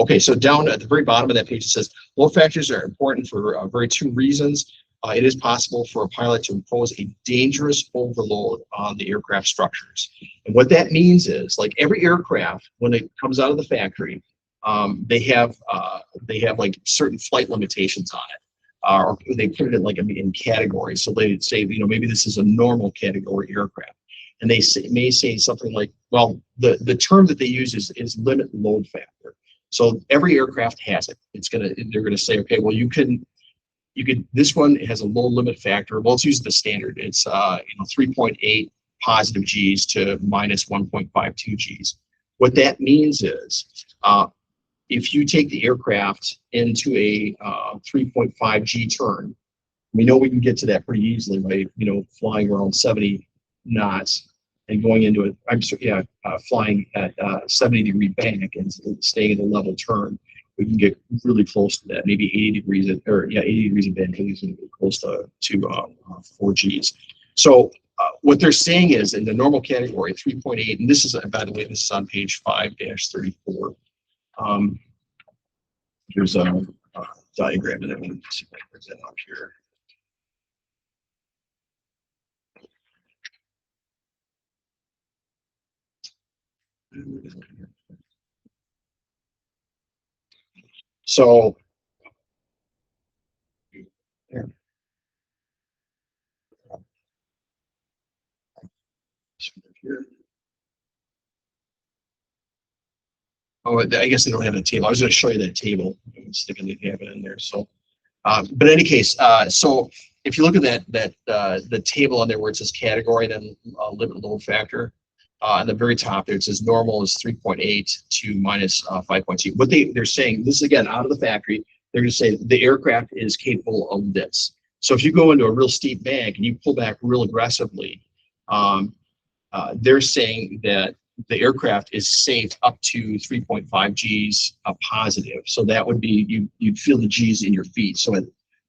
Okay, so down at the very bottom of that page, it says load factors are important for very 2 reasons. It is possible for a pilot to impose a dangerous overload on the aircraft structures. And what that means is, like every aircraft, when it comes out of the factory, they have like certain flight limitations on it. Or they put it in like in categories. So they say, maybe this is a normal category aircraft. And they may say something like, well, the term that they use is limit load factor. So every aircraft has it. They're gonna say, okay, well, this one has a low limit factor. Well, let's use the standard. It's 3.8 positive Gs to minus 1.52 Gs. What that means is, if you take the aircraft into a 3.5 G turn, we know we can get to that pretty easily by flying around 70 knots and going into it. Flying at 70-degree bank and staying in a level turn. We can get really close to that, maybe 80 degrees, 80 degrees of bend, close to 4 Gs. So what they're saying is, in the normal category, 3.8, and this is, by the way, this is on page 5-34. There's a diagram, and I'm going to see if I can bring that up here. So, here. Oh, I guess they don't have a table. I was going to show you that table. I'm sticking the have it in there. So, but in any case, so if you look at the table on there where it says category, then limit load factor, on the very top there it says normal is 3.8 to minus 5.2. What they're saying, this is again out of the factory. They're going to say the aircraft is capable of this. So if you go into a real steep bank and you pull back real aggressively, they're saying that the aircraft is safe up to 3.5 Gs positive. So that would be, you'd feel the Gs in your feet. So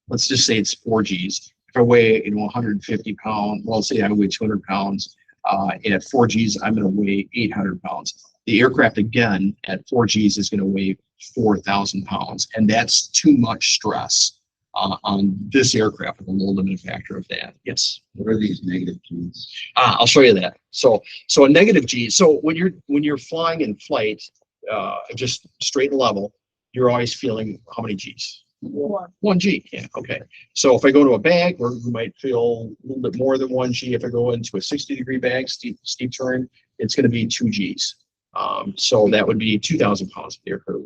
let's just say it's 4 Gs. If I weigh 150 pounds, well, let's say I weigh 200 pounds, and at 4 Gs, I'm going to weigh 800 pounds. The aircraft, again, at 4 Gs is going to weigh 4,000 pounds. And that's too much stress on this aircraft with a low limit factor of that. Yes. What are these negative Gs? I'll show you that. So a negative G. So when you're flying in flight, just straight and level, you're always feeling how many Gs? 1 G. Yeah. Okay. So if I go to a bag, where we might feel a little bit more than 1 G. If I go into a 60-degree bag, steep turn, it's going to be 2 Gs. So that would be 2,000 pounds of the aircraft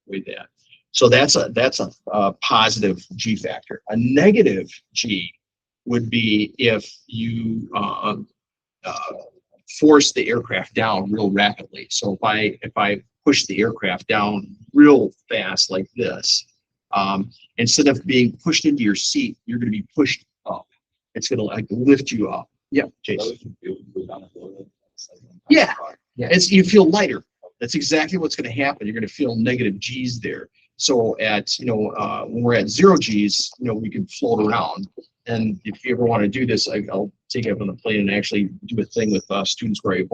with that. So that's a positive G factor. A negative G would be if you force the aircraft down real rapidly. So if I push the aircraft down real fast like this, instead of being pushed into your seat, you're going to be pushed up. It's going to like lift you up. Yeah, Jason. Yeah, you feel lighter. That's exactly what's going to happen. You're going to feel negative G's there. So at when we're at 0 G's, we can float around. And if you ever want to do this, I'll take you up on the plane and actually do a thing with students where I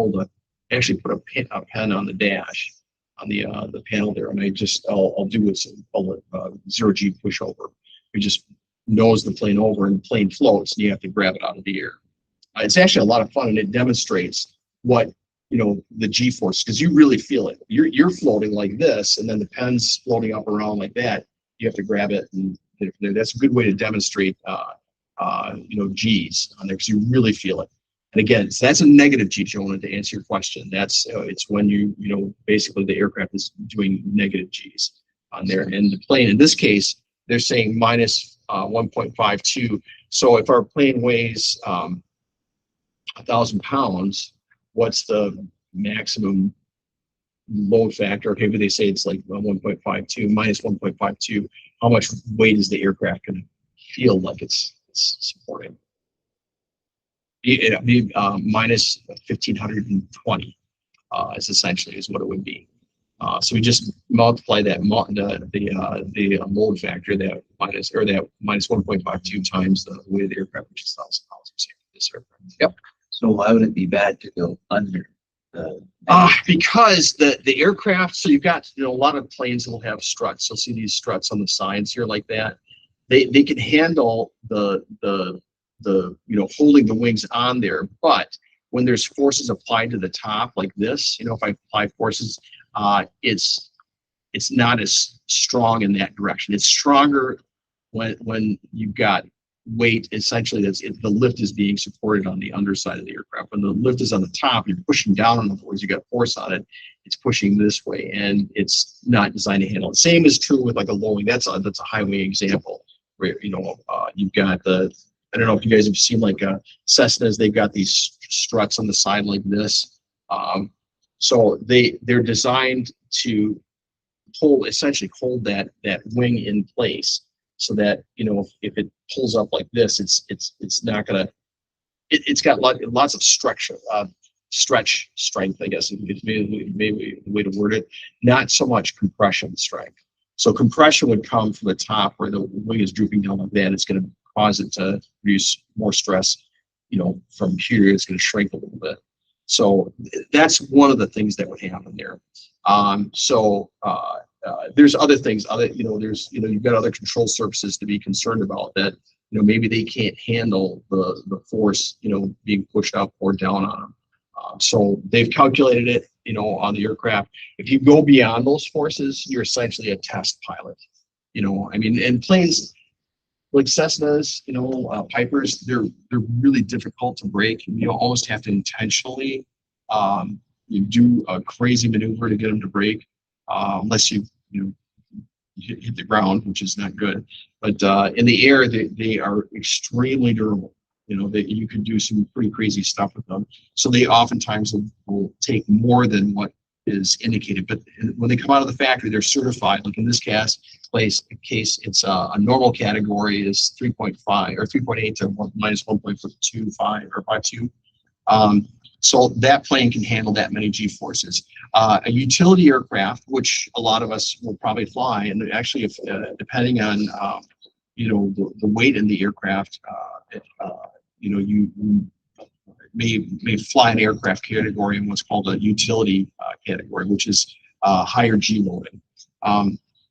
actually put a pen on the dash on the panel there, and I'll do what's called a 0 G pushover. You just nose the plane over, and the plane floats, and you have to grab it out of the air. It's actually a lot of fun, and it demonstrates what the G-force, because you really feel it. You're floating like this, and then the pen's floating up around like that. You have to grab it, and that's a good way to demonstrate G's on there, because you really feel it. And again, so that's a negative G, Jonah, to answer your question. That's it's when basically the aircraft is doing negative G's on there. And the plane, in this case, they're saying minus 1.52. So if our plane weighs 1,000 pounds, what's the maximum load factor? Okay, but they say it's like 1.52 minus 1.52. How much weight is the aircraft going to feel like it's supporting? Minus 1,520 is essentially is what it would be. So we just multiply that the load factor that minus 1.52 times the weight of the aircraft, which is 1,000 pounds. This aircraft. Yep. So why would it be bad to go under the? Because the aircraft. So you've got a lot of planes that will have struts. You'll see these struts on the sides here like that. They can handle the holding the wings on there, but when there's forces applied to the top like this, if I apply forces, it's not as strong in that direction. It's stronger when you've got weight. Essentially, the lift is being supported on the underside of the aircraft. When the lift is on the top, you're pushing down on the force. You got force on it. It's pushing this way, and it's not designed to handle it. Same is true with like a low wing. That's a highway example where you've got the. I don't know if you guys have seen like Cessnas. They've got these struts on the side like this. So they're designed to essentially hold that wing in place, so that if it pulls up like this, it's not gonna. It's got lots of stretch strength, I guess, is maybe the way to word it. Not so much compression strength. So compression would come from the top where the wing is drooping down like that. It's going to cause it to produce more stress. From here, it's going to shrink a little bit. So that's one of the things that would happen there. There's other things. You've got other control surfaces to be concerned about that. Maybe they can't handle the force, being pushed up or down on them. So they've calculated it, on the aircraft. If you go beyond those forces, you're essentially a test pilot. And planes like Cessnas, Pipers, they're really difficult to break. You almost have to intentionally you do a crazy maneuver to get them to break, unless you hit the ground, which is not good. But in the air, they are extremely durable. That you can do some pretty crazy stuff with them. So they oftentimes will take more than what is indicated. But when they come out of the factory, they're certified. Like in this case, it's a normal category is 3.5 or 3.8 to minus 1.25 or 5.2. So that plane can handle that many G forces. A utility aircraft, which a lot of us will probably fly, and actually, if depending on the weight in the aircraft, you may fly an aircraft category in what's called a utility category, which is higher G loading.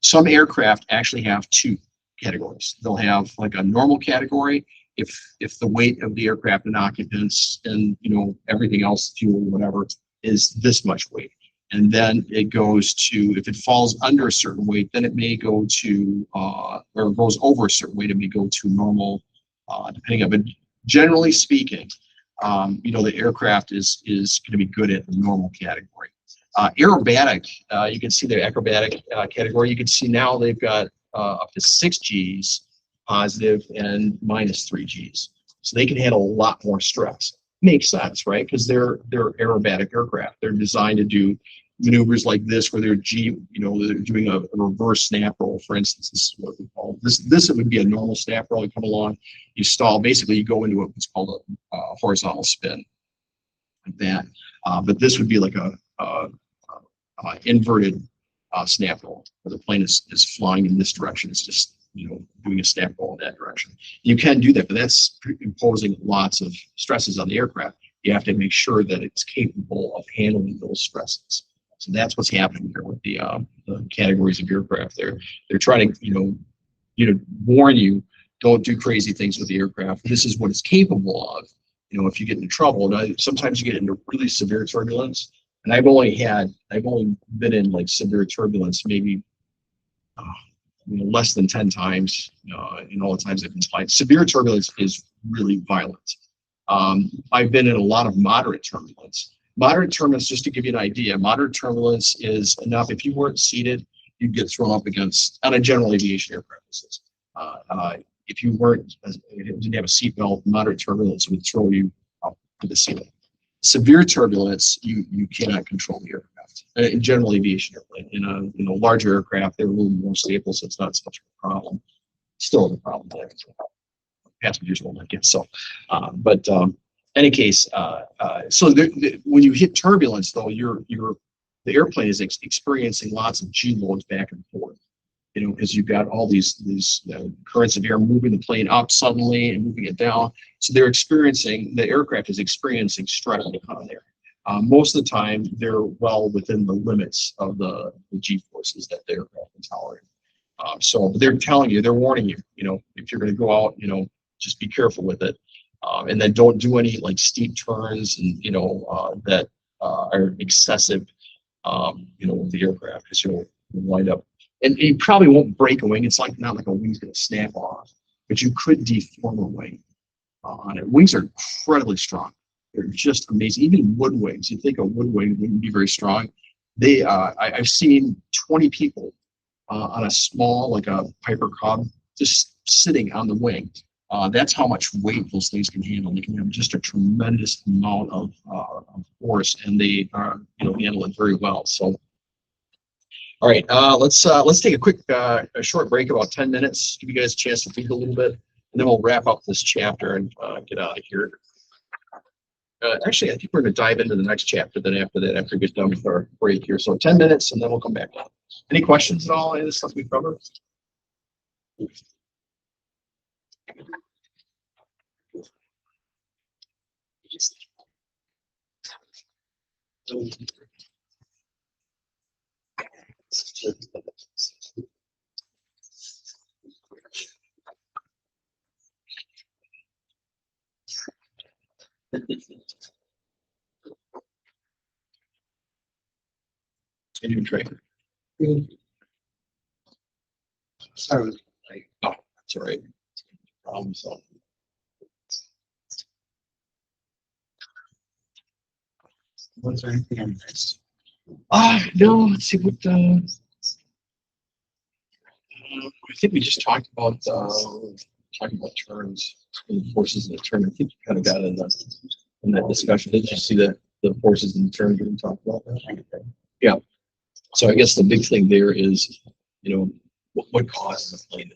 Some aircraft actually have two categories. They'll have like a normal category if the weight of the aircraft and occupants and everything else, fuel, whatever, is this much weight. And then it goes to, if it falls under a certain weight, then it may go to, or goes over a certain weight, it may go to normal, depending on, but generally speaking, the aircraft is going to be good at the normal category. Aerobatic, you can see the acrobatic category. You can see now they've got up to 6 Gs positive and minus 3 Gs. So they can handle a lot more stress. Makes sense, right? Because they're aerobatic aircraft. They're designed to do maneuvers like this, where they're they're doing a reverse snap roll, for instance. This is what we call this. It would be a normal snap roll. You come along, you stall. Basically, you go into what's called a horizontal spin, like that. But this would be like a inverted snap roll, where the plane is flying in this direction. It's just doing a snap roll in that direction. You can do that, but that's imposing lots of stresses on the aircraft. You have to make sure that it's capable of handling those stresses. So that's what's happening here with the categories of aircraft. They're trying to warn you, don't do crazy things with the aircraft. This is what it's capable of. If you get into trouble, sometimes you get into really severe turbulence. And I've only been in like severe turbulence maybe less than 10 times in all the times I've been flying. Severe turbulence is really violent. I've been in a lot of moderate turbulence. Moderate turbulence, just to give you an idea, moderate turbulence is enough. If you weren't seated, you'd get thrown up against, on a general aviation aircraft, if you didn't have a seatbelt, moderate turbulence would throw you up to the ceiling. Severe turbulence, you cannot control the aircraft. In general aviation airplane, in a larger aircraft, they're a little more stable, so it's not so much of a problem. Still a problem there. Passengers will not get so. But any case, so when you hit turbulence, though, the airplane is experiencing lots of G loads back and forth. Because you've got all these currents of air moving the plane up suddenly and moving it down. So the aircraft is experiencing stress on there. Most of the time, they're well within the limits of the G forces that the aircraft can tolerate. So they're telling you, they're warning you, if you're going to go out, just be careful with it. And then don't do any like steep turns and, that are excessive, with the aircraft, because you'll wind up. And you probably won't break a wing. It's not like a wing's going to snap off, but you could deform a wing on it. Wings are incredibly strong. They're just amazing. Even wood wings. You think a wood wing wouldn't be very strong. I've seen 20 people on a small, like a Piper Cub, just sitting on the wing. That's how much weight those things can handle. They can have just a tremendous amount of force, and they handle it very well. So. All right, let's take a quick, a short break, about 10 minutes. Give you guys a chance to think a little bit, and then we'll wrap up this chapter and get out of here. Actually, I think we're going to dive into the next chapter. Then after we get done with our break here, so 10 minutes, and then we'll come back. Any questions at all? Any of the stuff we covered? Engine tray. Sorry. Oh, that's all right. Problem solved. Was there anything I missed? No, let's see what I think we just talked about turns and forces in the turn. I think you kind of got in that discussion. Did you see the forces in the turn that we talked about? Yeah. So I guess the big thing there is, what causes the plane to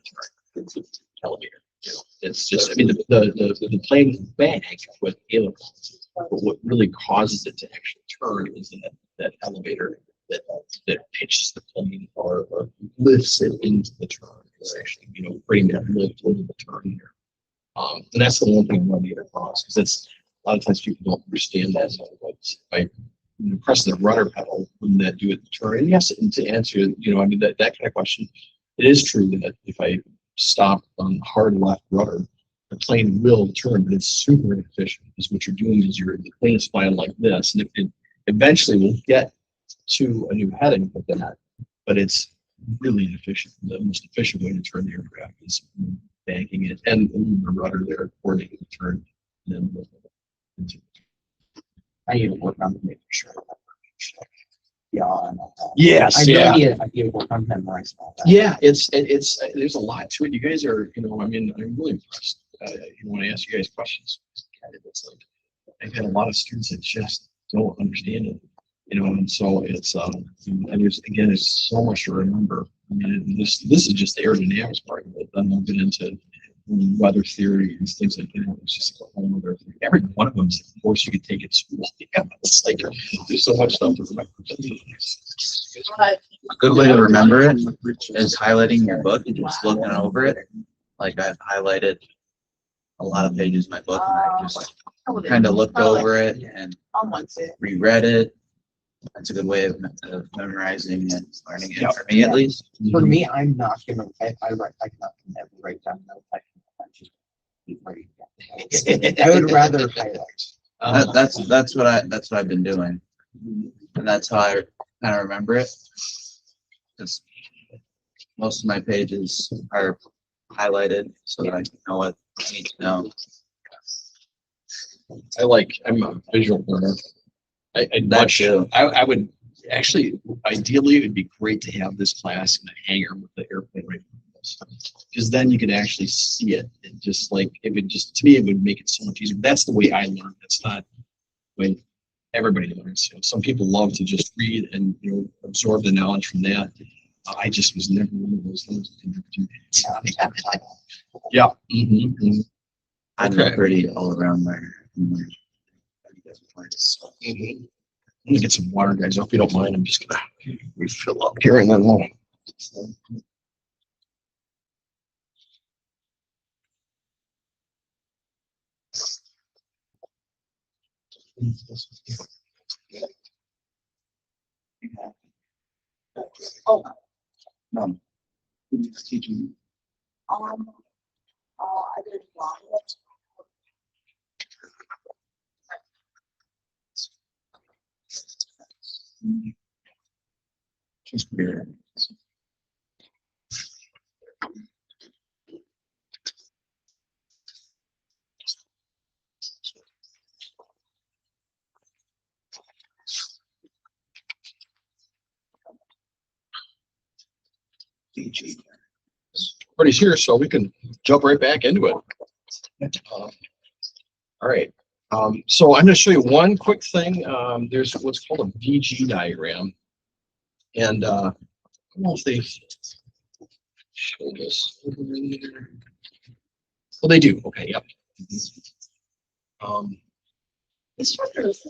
turn? Elevator. It's just, I mean, the plane is bag with helices, but what really causes it to actually turn is that elevator that pitches the plane or lifts it into the turn. It's actually, creating that lift over the turn here. And that's the one thing I want to get across, because it's a lot of times people don't understand that. So by pressing the rudder pedal, wouldn't that do it the turn? And yes, to answer, I mean, that kind of question, it is true that if I stop on hard left rudder, the plane will turn, but it's super inefficient, because what you're doing is the plane is flying like this, and it eventually will get to a new heading with that, but it's really inefficient. The most efficient way to turn the aircraft is banking it and the rudder there, coordinating the turn. And then I need to work on making sure. Yeah. yes, I need to work on memorizing all that. Yeah, it's there's a lot to it. You guys are, I mean, I'm really impressed. When I ask you guys questions, it's like I've had a lot of students that just don't understand it. And so it's and there's so much to remember. I mean, this is just the aerodynamics part of it. Then we'll get into weather theory and things like that. It's just a whole other thing. Every one of them is a course you could take at school. Yeah, it's like there's so much stuff to remember. A good way to remember it is highlighting your book and just looking over it. Like I've highlighted a lot of pages in my book, and I just kind of looked over it and reread it. That's a good way of memorizing and learning it, for me at least. For me, I'm not gonna. I cannot never write down notes. I just I would rather highlight. That's what I've been doing, and that's how I kind of remember it. Because most of my pages are highlighted so that I know what I need to know. I'm a visual learner. I would actually, ideally, it would be great to have this class in a hangar with the airplane right because then you can actually see it. It just like, it would just, to me, it would make it so much easier. That's the way I learned. That's not the way everybody learns. You know, some people love to just read and, you know, absorb the knowledge from that. I just was never one of those things that could do that. Yeah. I'm Okay. pretty all around there. I'm gonna get some water, guys. I hope you don't mind. I'm just gonna refill up here and then we'll. Oh, Teaching. I did wrong. Just weird. Everybody's here, so we can jump right back into it. All right. So I'm going to show you one quick thing. There's what's called a VG diagram, and I don't know if they show this over in there. Well, they do. Okay. Yep. This chapter is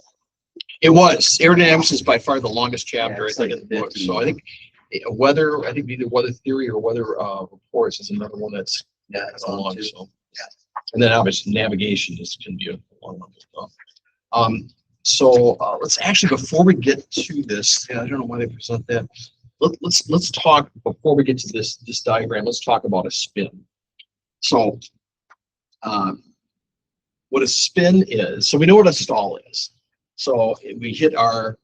It was. Aerodynamics is by far the longest chapter, Yeah, I it's think, like in the book. 50. So I think weather, I think either weather theory or weather reports is another one that's Yeah, it's long. long too. So, and then obviously navigation is can be a long one as well. So let's actually, before we get to this, I don't know why they present that. Let's talk before we get to this diagram. Let's talk about a spin. So, what a spin is. So we know what a stall is. So we hit our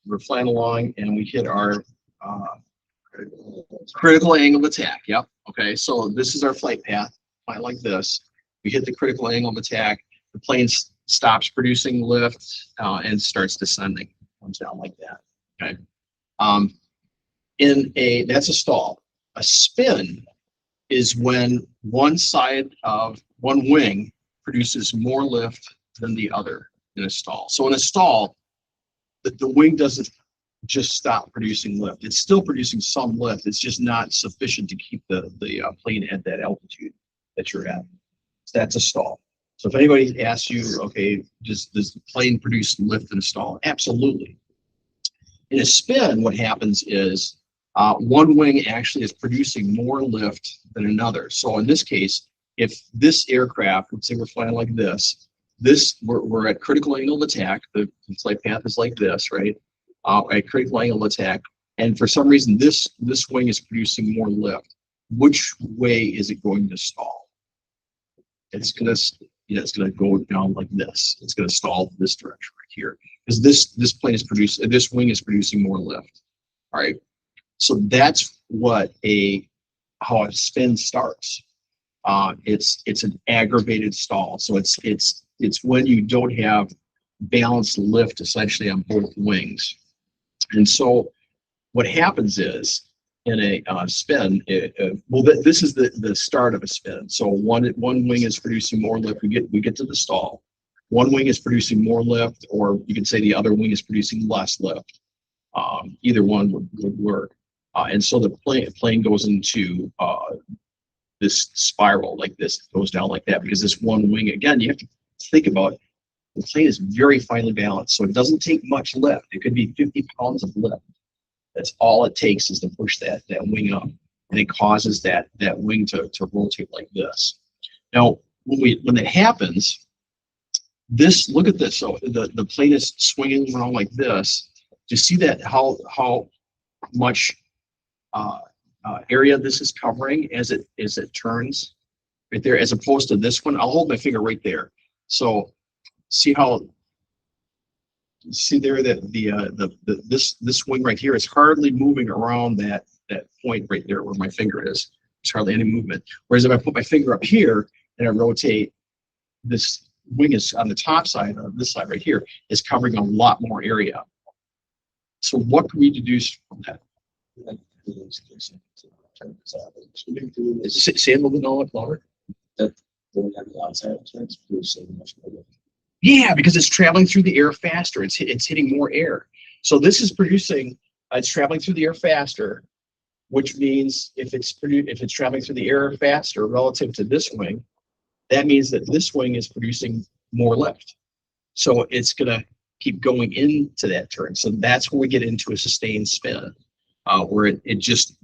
we're flying along and we hit our critical angle of attack. Yep. Okay. So this is our flight path. Fly like this. We hit the critical angle of attack. The plane stops producing lift and starts descending. Comes down like that. Okay. That's a stall. A spin is when one wing produces more lift than the other in a stall. So in a stall, the wing doesn't just stop producing lift. It's still producing some lift. It's just not sufficient to keep the plane at that altitude that you're at. So that's a stall. So if anybody asks you, okay, does the plane produce lift in a stall? Absolutely. In a spin, what happens is one wing actually is producing more lift than another. So in this case, if this aircraft, let's say we're flying like this, we're at critical angle of attack. The flight path is like this, right? At critical angle of attack, and for some reason this wing is producing more lift. Which way is it going to stall? It's gonna go down like this. It's gonna stall this direction right here because this wing is producing more lift. All right. So that's how a spin starts. It's an aggravated stall. So it's when you don't have balanced lift essentially on both wings. And so what happens is in a spin, this is the start of a spin. So one wing is producing more lift. We get to the stall. One wing is producing more lift, or you can say the other wing is producing less lift. Either one would work. And so the plane goes into this spiral like this, goes down like that, because this one wing, again, you have to think about the plane is very finely balanced, so it doesn't take much lift. It could be 50 pounds of lift. That's all it takes is to push that wing up, and it causes that wing to rotate like this. Now, when that happens, look at this. So the plane is swinging around like this. Do you see that how much area this is covering as it turns right there, as opposed to this one? I'll hold my finger right there. So see there that this wing right here is hardly moving around that point right there where my finger is. There's hardly any movement. Whereas if I put my finger up here and I rotate, this wing is on the top side, on this side right here, is covering a lot more area. So what can we deduce from that? Say a little bit louder. Yeah, because it's traveling through the air faster. It's hitting more air. So this is producing. It's traveling through the air faster, which means if it's traveling through the air faster relative to this wing, that means that this wing is producing more lift. So it's gonna keep going into that turn. So that's where we get into a sustained spin, where it just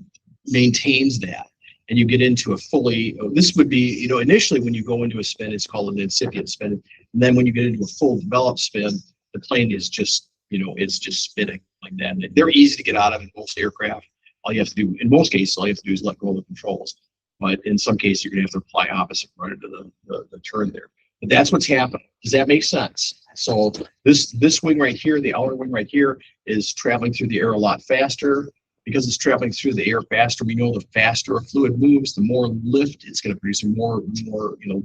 maintains that. And you get into a fully, this would be, initially when you go into a spin, it's called an incipient spin. And then when you get into a full developed spin, the plane is just, it's just spinning like that. And they're easy to get out of in most aircraft. All you have to do, in most cases, all you have to do is let go of the controls. But in some cases, you're gonna have to apply opposite right into the turn there. But that's what's happening. Does that make sense? So this wing right here, the outer wing right here, is traveling through the air a lot faster. Because it's traveling through the air faster, we know the faster a fluid moves, the more lift it's going to produce, and more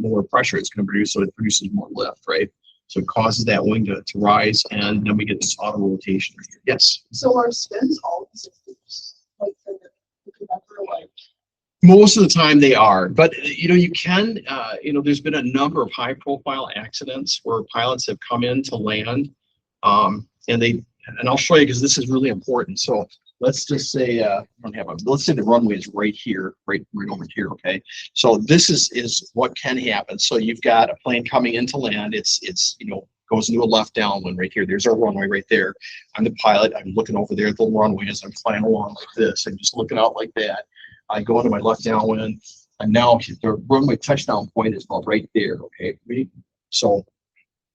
lower pressure it's going to produce, so it produces more lift, right? So it causes that wing to rise, and then we get this auto rotation. Yes. So our spins always like the conductor, like Most of the time they are, but you can, there's been a number of high-profile accidents where pilots have come in to land, and I'll show you because this is really important. So let's just say let's say the runway is right here, right over here. Okay, so this is what can happen. So you've got a plane coming into land. It's goes into a left downwind right here. There's our runway right there. I'm the pilot. I'm looking over there at the runway as I'm flying along like this. I'm just looking out like that. I go into my left downwind, and now the runway touchdown point is about right there. Okay, so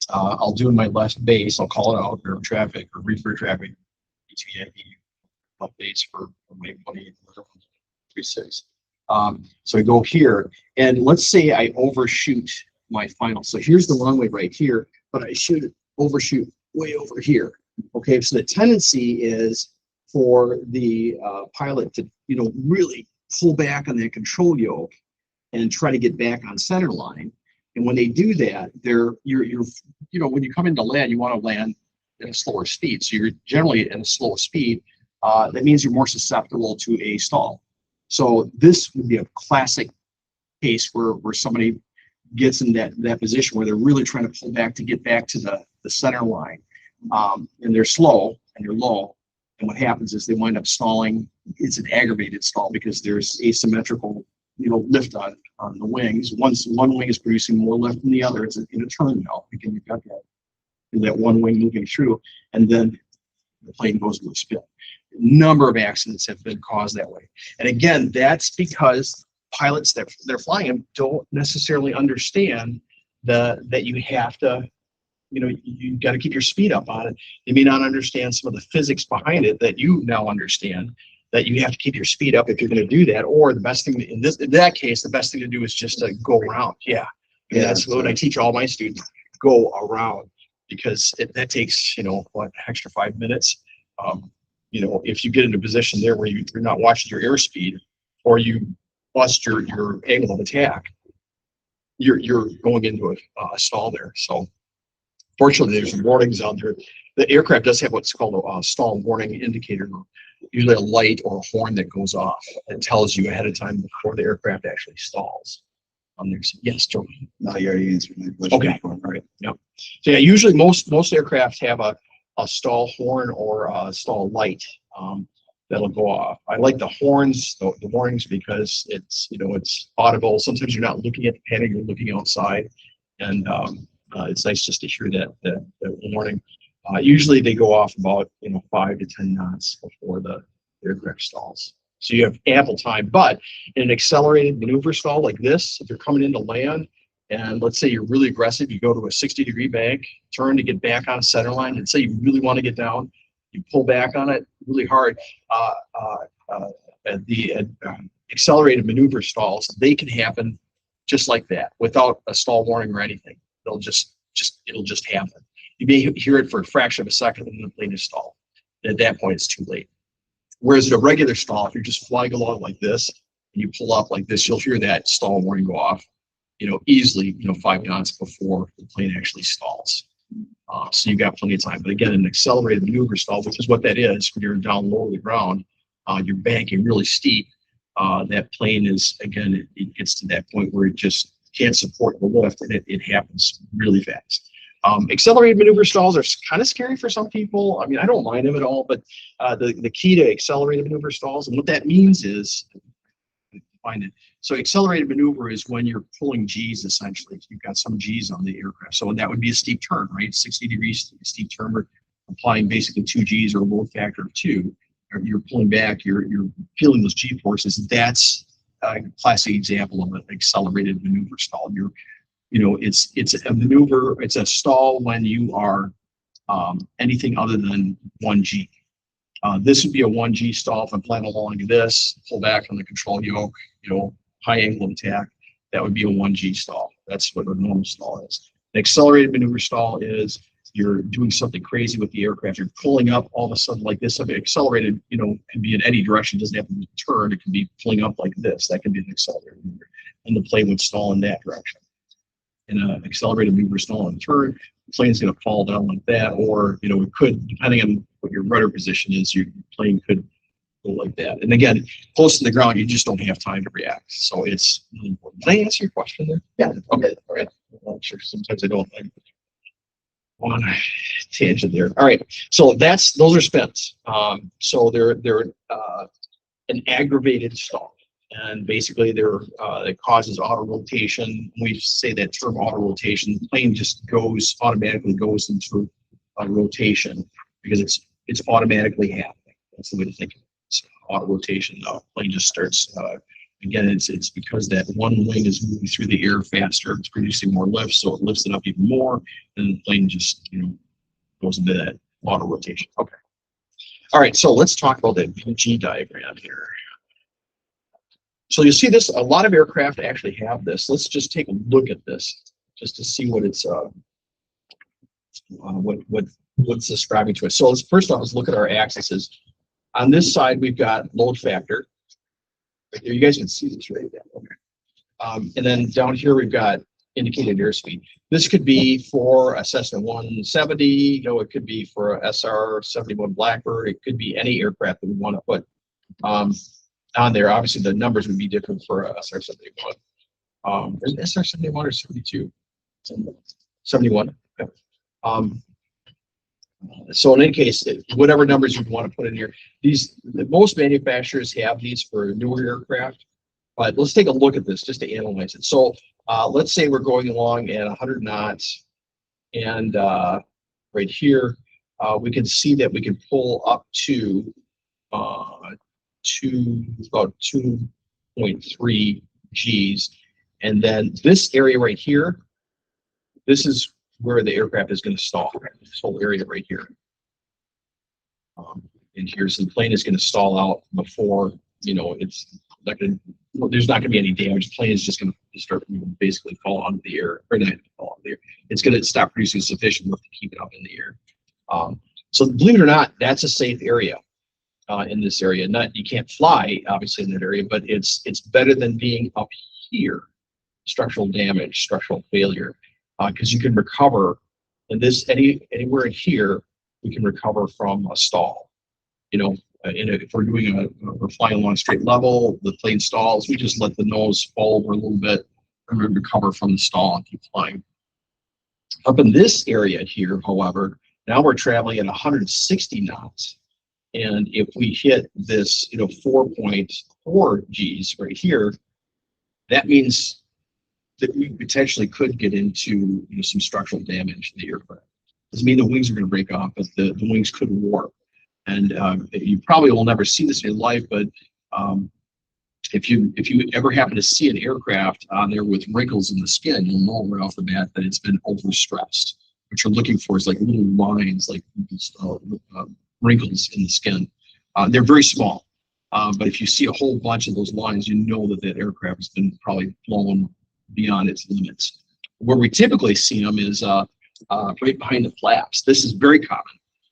I'll do my left base. I'll call it out, air traffic or reefer traffic, ETA updates for waypoint 36. So I go here, and let's say I overshoot my final. So here's the runway right here, but I should overshoot way over here. Okay, so the tendency is for the pilot to really pull back on that control yoke and try to get back on center line. And when they do that, when you come into land, you want to land at a slower speed. So you're generally at a slower speed. That means you're more susceptible to a stall. So this would be a classic case where somebody gets in that position where they're really trying to pull back to get back to the center line. And they're slow and they're low. And what happens is they wind up stalling. It's an aggravated stall because there's asymmetrical lift on the wings. One wing is producing more lift than the other. It's in a turn now. Again, you've got that one wing moving through, and then the plane goes into a spin. A number of accidents have been caused that way. And again, that's because pilots that they're flying them don't necessarily understand that you have to, you got to keep your speed up on it. They may not understand some of the physics behind it that you now understand, that you have to keep your speed up if you're going to do that. Or the best thing in that case, the best thing to do is just to go around. Yeah. That's what I teach all my students: go around, because that takes extra 5 minutes. If you get into a position there where you're not watching your airspeed, or you bust your angle of attack, you're going into a stall there. So fortunately, there's warnings out there. The aircraft does have what's called a stall warning indicator, usually a light or a horn that goes off that tells you ahead of time before the aircraft actually stalls. Yes, Joe. No, you already answered my question. Okay. All right. Yep. So yeah, usually most aircraft have a stall horn or a stall light that'll go off. I like the horns, the warnings, because it's audible. Sometimes you're not looking at the panel, you're looking outside, and it's nice just to hear that warning. Usually they go off about 5 to 10 knots before the aircraft stalls. So you have ample time. But in an accelerated maneuver stall like this, if you're coming into land, and let's say you're really aggressive, you go to a 60-degree bank, turn to get back on center line, and say you really want to get down, you pull back on it really hard. The accelerated maneuver stalls, they can happen just like that, without a stall warning or anything. It'll just happen. You may hear it for a fraction of a second, and the plane is stalled. At that point, it's too late. Whereas a regular stall, if you're just flying along like this, and you pull up like this, you'll hear that stall warning go off, easily, 5 knots before the plane actually stalls. So you've got plenty of time. But again, an accelerated maneuver stall, which is what that is, when you're down low to the ground, you're banking really steep. that plane is, again, it gets to that point where it just can't support the lift, and it happens really fast. Accelerated maneuver stalls are kind of scary for some people. I mean, I don't mind them at all, but the key to accelerated maneuver stalls, and what that means is, find it. So accelerated maneuver is when you're pulling G's, essentially. You've got some G's on the aircraft. So that would be a steep turn, right? 60 degrees steep turn, or applying basically 2 G's or a load factor of 2. You're pulling back, you're feeling those G forces. That's a classic example of an accelerated maneuver stall. It's a maneuver, it's a stall when you are anything other than 1 G. This would be a 1 G stall. If I'm flying along this, pull back on the control yoke, high angle of attack, that would be a 1 G stall. That's what a normal stall is. An accelerated maneuver stall is you're doing something crazy with the aircraft. You're pulling up all of a sudden like this. Something accelerated, can be in any direction. It doesn't have to be turn. It can be pulling up like this. That can be an accelerated maneuver. And the plane would stall in that direction. In an accelerated maneuver stall and turn, the plane's going to fall down like that, or it could, depending on what your rudder position is, your plane could go like that. And again, close to the ground, you just don't have time to react. So it's really important. Did I answer your question there? Yeah. Okay. All right. I'm not sure. Sometimes I don't. I'm on a tangent there. All right. So those are spins. So they're an aggravated stall. And basically, it causes auto rotation. We say that term auto rotation. The plane just automatically goes into a rotation because it's automatically happening. That's the way to think of it. It's auto rotation. The plane just starts. Again, it's because that one wing is moving through the air faster. It's producing more lift, so it lifts it up even more, and the plane just goes into that auto rotation. Okay. All right. So let's talk about that VG diagram here. So you see this, a lot of aircraft actually have this. Let's just take a look at this just to see what it's what's describing to us. So first off, let's look at our axes. On this side, we've got load factor. Right there, you guys can see this right there. Okay. And then down here, we've got indicated airspeed. This could be for a Cessna 170, it could be for a SR-71 Blackbird. It could be any aircraft that we want to put on there. Obviously, the numbers would be different for a SR-71. Is it SR-71 or 72? 71. Okay. So in any case, whatever numbers you want to put in here, most manufacturers have these for newer aircraft. But let's take a look at this just to analyze it. So let's say we're going along at 100 knots, and right here we can see that we can pull up to about 2.3 Gs, and then this area right here, this is where the aircraft is going to stall. This whole area right here, and here's the plane is going to stall out before it's not going to. There's not going to be any damage. The plane is just going to start basically fall onto the air, or not fall onto the air. It's going to stop producing sufficient lift to keep it up in the air. So believe it or not, that's a safe area. In this area, you can't fly obviously in that area, but it's better than being up here, structural damage, structural failure, because you can recover in this anywhere in here. We can recover from a stall. If we're flying along a straight level, the plane stalls, we just let the nose fall over a little bit and we recover from the stall and keep flying. Up in this area here, however, now we're traveling at 160 knots. And if we hit this, 4.4 Gs right here, that means that we potentially could get into some structural damage in the aircraft. Doesn't mean the wings are going to break off, but the wings could warp. And you probably will never see this in your life, but if you ever happen to see an aircraft on there with wrinkles in the skin, you'll know right off the bat that it's been overstressed. What you're looking for is like little lines, like wrinkles in the skin. They're very small, but if you see a whole bunch of those lines, you know that aircraft has been probably flown beyond its limits. Where we typically see them is right behind the flaps. This is very common.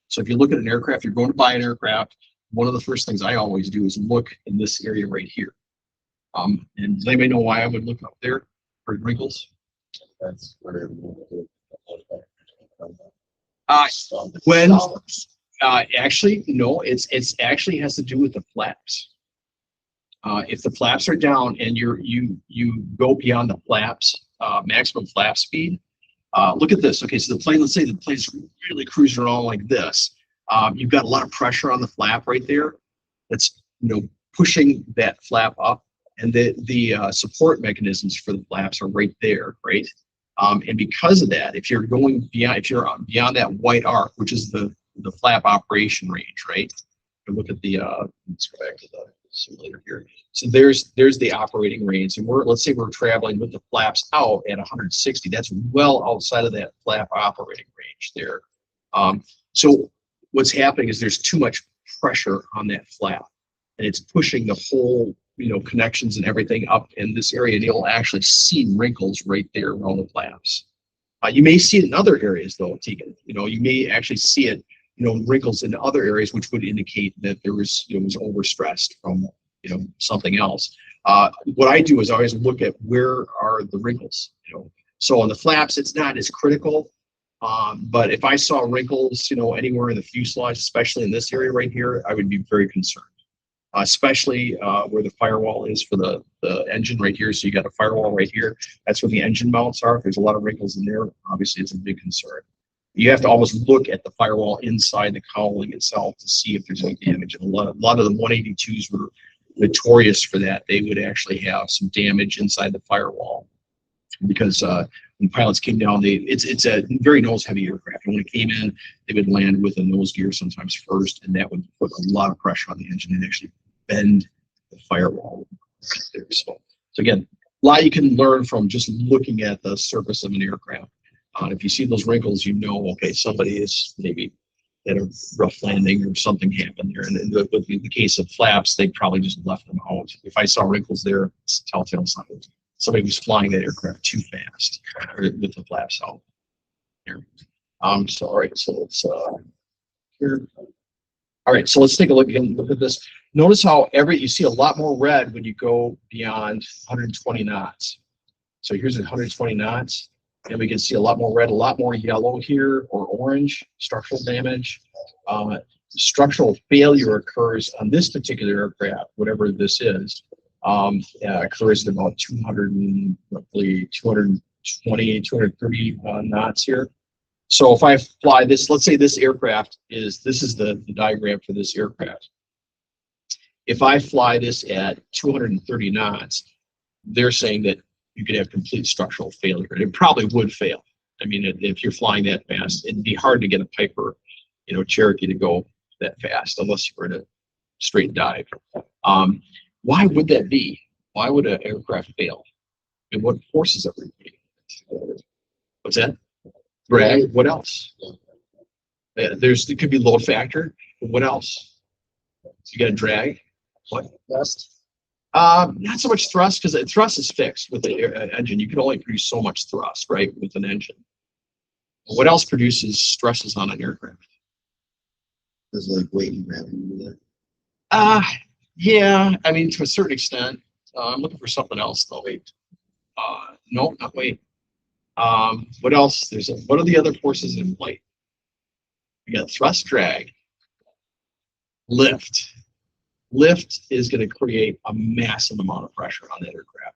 So if you look at an aircraft, you're going to buy an aircraft, one of the first things I always do is look in this area right here. And does anybody know why I would look up there for wrinkles? That's where Actually, no, it's actually has to do with the flaps. if the flaps are down and you go beyond the flaps, maximum flap speed, look at this. Okay, so the plane, let's say the plane's really cruising around like this. You've got a lot of pressure on the flap right there. That's pushing that flap up, and the support mechanisms for the flaps are right there, right? And because of that, if you're going beyond, if you're beyond that white arc, which is the flap operation range, right? Look at the let's go back to the simulator here. So there's the operating range, and let's say we're traveling with the flaps out at 160. That's well outside of that flap operating range there. So what's happening is there's too much pressure on that flap, and it's pushing the whole connections and everything up in this area, and you'll actually see wrinkles right there around the flaps. You may see it in other areas though, Tegan. You may actually see it, wrinkles in other areas, which would indicate that there was was overstressed from something else. What I do is I always look at where are the wrinkles. So on the flaps, it's not as critical. But if I saw wrinkles, anywhere in the fuselage, especially in this area right here, I would be very concerned. Especially where the firewall is for the engine right here. So you got a firewall right here. That's where the engine mounts are. If there's a lot of wrinkles in there, obviously it's a big concern. You have to almost look at the firewall inside the cowling itself to see if there's any damage. And a lot of the 182s were notorious for that. They would actually have some damage inside the firewall because when pilots came down, it's a very nose-heavy aircraft. And when it came in, they would land with a nose gear sometimes first, and that would put a lot of pressure on the engine and actually bend the firewall there. So again, a lot you can learn from just looking at the surface of an aircraft. If you see those wrinkles, okay, somebody is maybe at a rough landing or something happened there. And in the case of flaps, they probably just left them out. If I saw wrinkles there, it's a telltale sign. Somebody was flying that aircraft too fast with the flaps out here. So all right, so let's here. All right, so let's take a look again. Look at this. Notice how you see a lot more red when you go beyond 120 knots. So here's 120 knots, and we can see a lot more red, a lot more yellow here, or orange, structural damage. Structural failure occurs on this particular aircraft, whatever this is, occurs at about 220, 230 knots here. So if I fly this, let's say this aircraft this is the diagram for this aircraft. If I fly this at 230 knots, they're saying that you could have complete structural failure. It probably would fail. I mean, if you're flying that fast, it'd be hard to get a Piper, Cherokee to go that fast unless you were in a straight dive. Why would that be? Why would an aircraft fail? And what forces are we? What's that? Drag. What else? It could be load factor. But what else? You got to drag. What? Thrust. Not so much thrust, because thrust is fixed with the engine. You can only produce so much thrust, right, with an engine. What else produces stresses on an aircraft? There's like weight and gravity. Yeah, I mean, to a certain extent. I'm looking for something else though. Wait. No, not weight. What else? What are the other forces in flight? We got thrust, drag, lift. Lift is going to create a massive amount of pressure on that aircraft.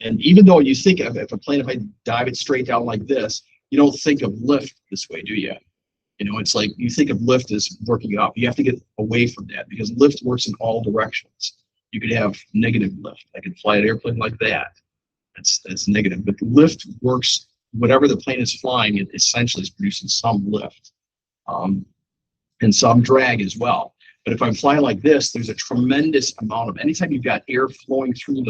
And even though you think of if I dive it straight down like this, you don't think of lift this way, do you? It's like you think of lift as working up. You have to get away from that because lift works in all directions. You could have negative lift. I could fly an airplane like that. That's negative. But lift works, whatever the plane is flying, it essentially is producing some lift and some drag as well. But if I'm flying like this, there's a tremendous amount of, anytime you've got air flowing through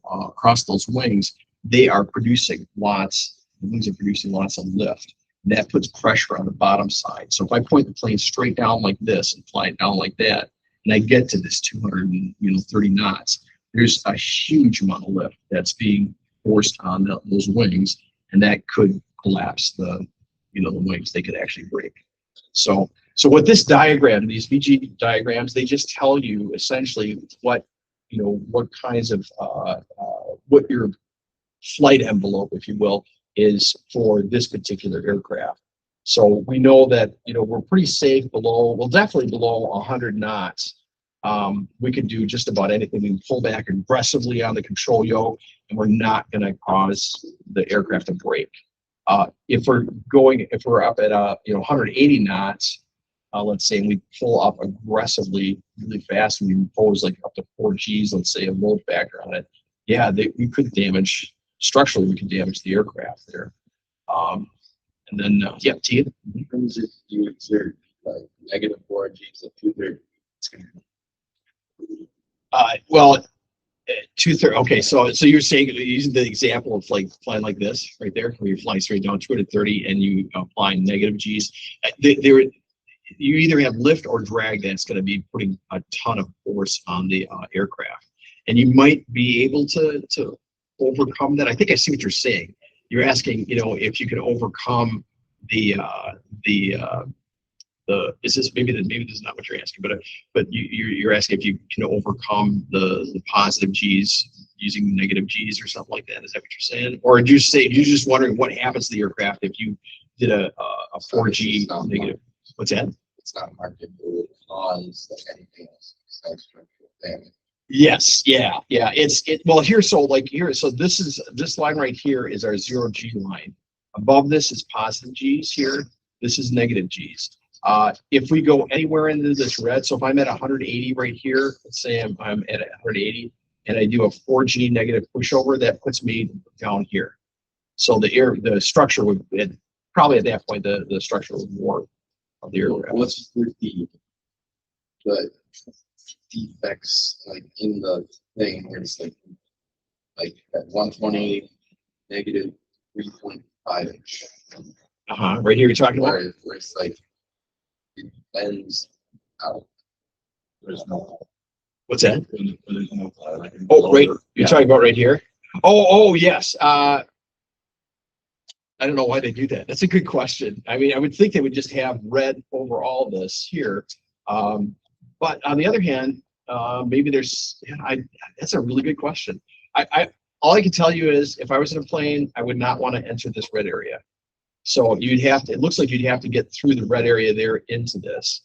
across those wings, they are producing lots, the wings are producing lots of lift. And that puts pressure on the bottom side. So if I point the plane straight down like this and fly it down like that, and I get to this 230 knots, there's a huge amount of lift that's being forced on those wings, and that could collapse the wings. They could actually break. So what this diagram, these VG diagrams, they just tell you essentially what kinds of what your flight envelope, if you will, is for this particular aircraft. So we know that we're pretty safe below, well, definitely below 100 knots we can do just about anything. We can pull back aggressively on the control yoke, and we're not going to cause the aircraft to break. If we're up at 180 knots, let's say, and we pull up aggressively really fast, and we impose like up to 4 Gs, let's say, a load factor on it, yeah, we could damage, structurally, we could damage the aircraft there. And then, yeah, T. Sometimes if you exert like -4 Gs at 230, it's gonna. Well, 230. Okay, so you're saying, using the example of like flying like this right there, where you're flying straight down 230 and you apply negative Gs. You either have lift or drag that's going to be putting a ton of force on the aircraft, and you might be able to overcome that. I think I see what you're saying. You're asking, if you can overcome the is this maybe this is not what you're asking, but you're asking if you can overcome the positive Gs using negative Gs or something like that. Is that what you're saying? Or you're just wondering what happens to the aircraft if you did a 4G negative? What's that? It's not marked. It would cause like anything else besides structural damage. Yes, yeah. Well, so this line right here is our 0G line. Above this is positive Gs here. This is negative Gs. If we go anywhere into this red, so if I'm at 180 right here, let's say I'm at 180 and I do a 4G negative pushover, that puts me down here. So the structure would, probably at that point, the structure would warp of the aircraft. What's the defects like in the thing where it's like at 120 -3.5 inch? Right here you're talking about? Where it's like it bends out. There's no. What's that? There's no. Oh, right. You're talking about right here? Oh, yes. I don't know why they do that. That's a good question. I mean, I would think they would just have red over all this here. But on the other hand, maybe there's, that's a really good question. All I can tell you is if I was in a plane, I would not want to enter this red area. So it looks like you'd have to get through the red area there into this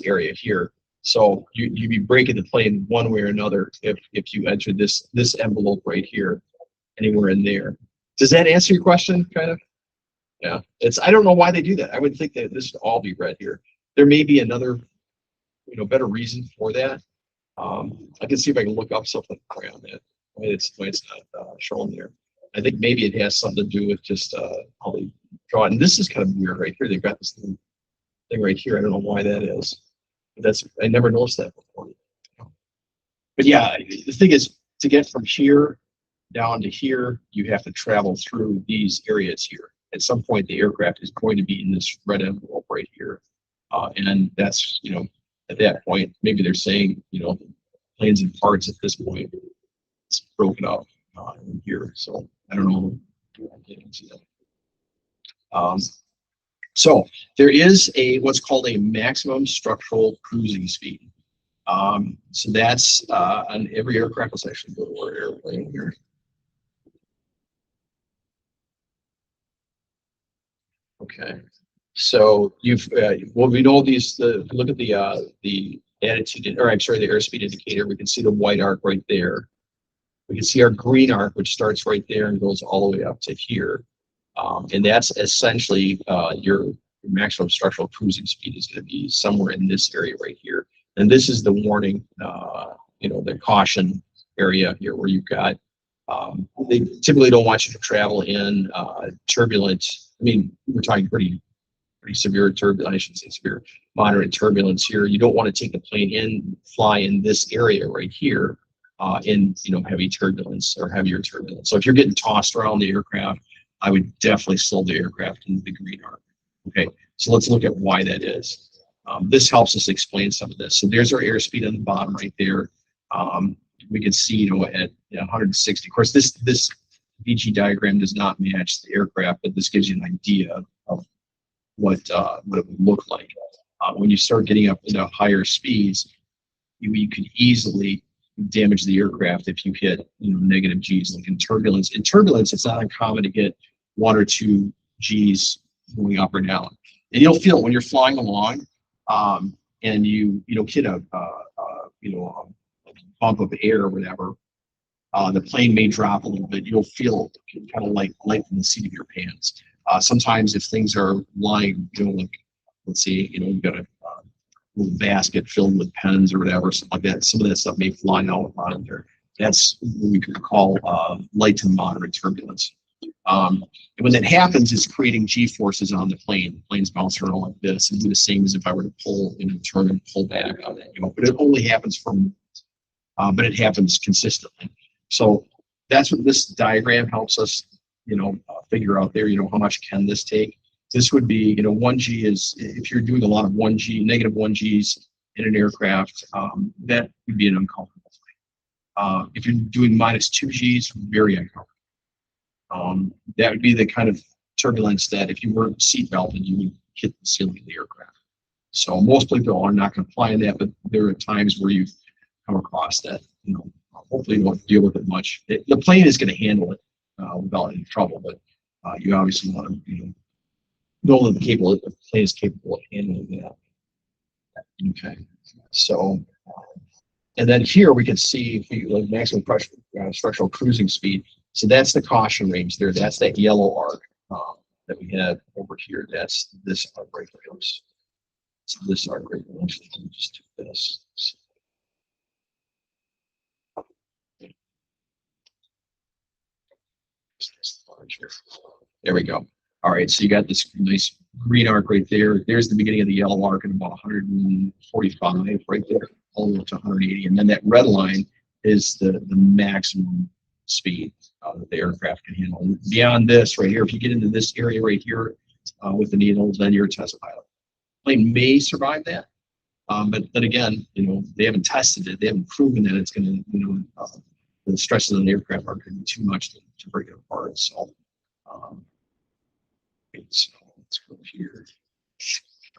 area here. So you'd be breaking the plane one way or another if you enter this envelope right here, anywhere in there. Does that answer your question, kind of? Yeah. I don't know why they do that. I would think that this would all be red here. There may be another, better reason for that. I can see if I can look up something around that. Why it's not shown there. I think maybe it has something to do with just how they draw it. And this is kind of weird right here. They've got this thing right here. I don't know why that is. But I never noticed that before. But yeah, the thing is, to get from here down to here, you have to travel through these areas here. At some point, the aircraft is going to be in this red envelope right here. And that's, at that point, maybe they're saying, planes and parts at this point, it's broken up in here. So I don't know. I can't see that. So there is what's called a maximum structural cruising speed. So that's on every aircraft. Let's actually go to our airplane here. Okay, so we know these. Look at the attitude, or I'm sorry, the airspeed indicator. We can see the white arc right there. We can see our green arc, which starts right there and goes all the way up to here, and that's essentially your maximum structural cruising speed is going to be somewhere in this area right here. And this is the warning, the caution area here, where you've got. They typically don't want you to travel in turbulent. I mean, we're talking pretty severe turbulence. I shouldn't say severe, moderate turbulence here. You don't want to take the plane fly in this area right here in heavy turbulence or heavier turbulence. So if you're getting tossed around the aircraft, I would definitely slow the aircraft into the green arc. Okay, so let's look at why that is. This helps us explain some of this. So there's our airspeed on the bottom right there. We can see, at 160. Of course, this VG diagram does not match the aircraft, but this gives you an idea of what it would look like. When you start getting up into higher speeds, you could easily damage the aircraft if you hit negative Gs, like in turbulence. In turbulence, it's not uncommon to get 1 or 2 Gs going up or down, and you'll feel it when you're flying along, and you hit a a bump of air or whatever, the plane may drop a little bit. You'll feel kind of like light in the seat of your pants. Sometimes if things are lying, like let's say, you've got a little basket filled with pens or whatever, something like that. Some of that stuff may fly out on there. That's what we could call light to moderate turbulence. And when that happens, it's creating G-forces on the plane. The plane's bouncing around like this, and do the same as if I were to pull and turn and pull back on that. But it only happens but it happens consistently. So that's what this diagram helps us, figure out there. How much can this take? This would be, 1G is, if you're doing a lot of 1G, negative 1Gs in an aircraft, that would be an uncomfortable thing. If you're doing minus 2Gs, very uncomfortable. That would be the kind of turbulence that if you weren't seatbelted, you would hit the ceiling of the aircraft. So most people are not going to fly in that, but there are times where you've come across that. Hopefully you won't deal with it much. The plane is going to handle it without any trouble, but you obviously want to know that the plane is capable of handling that. Okay, so and then here we can see like maximum pressure, structural cruising speed. So that's the caution range there. That's that yellow arc that we had over here. That's this arc right here. So this arc right here. Just do this. There we go. All right, so you got this nice green arc right there. There's the beginning of the yellow arc at about 145 right there, all the way up to 180. And then that red line is the maximum speed that the aircraft can handle. And beyond this right here, if you get into this area right here with the needles, then you're a test pilot. Plane may survive that, but then again, they haven't tested it. They haven't proven that it's going to, the stresses on the aircraft aren't going to be too much to break it apart. So, so let's go here.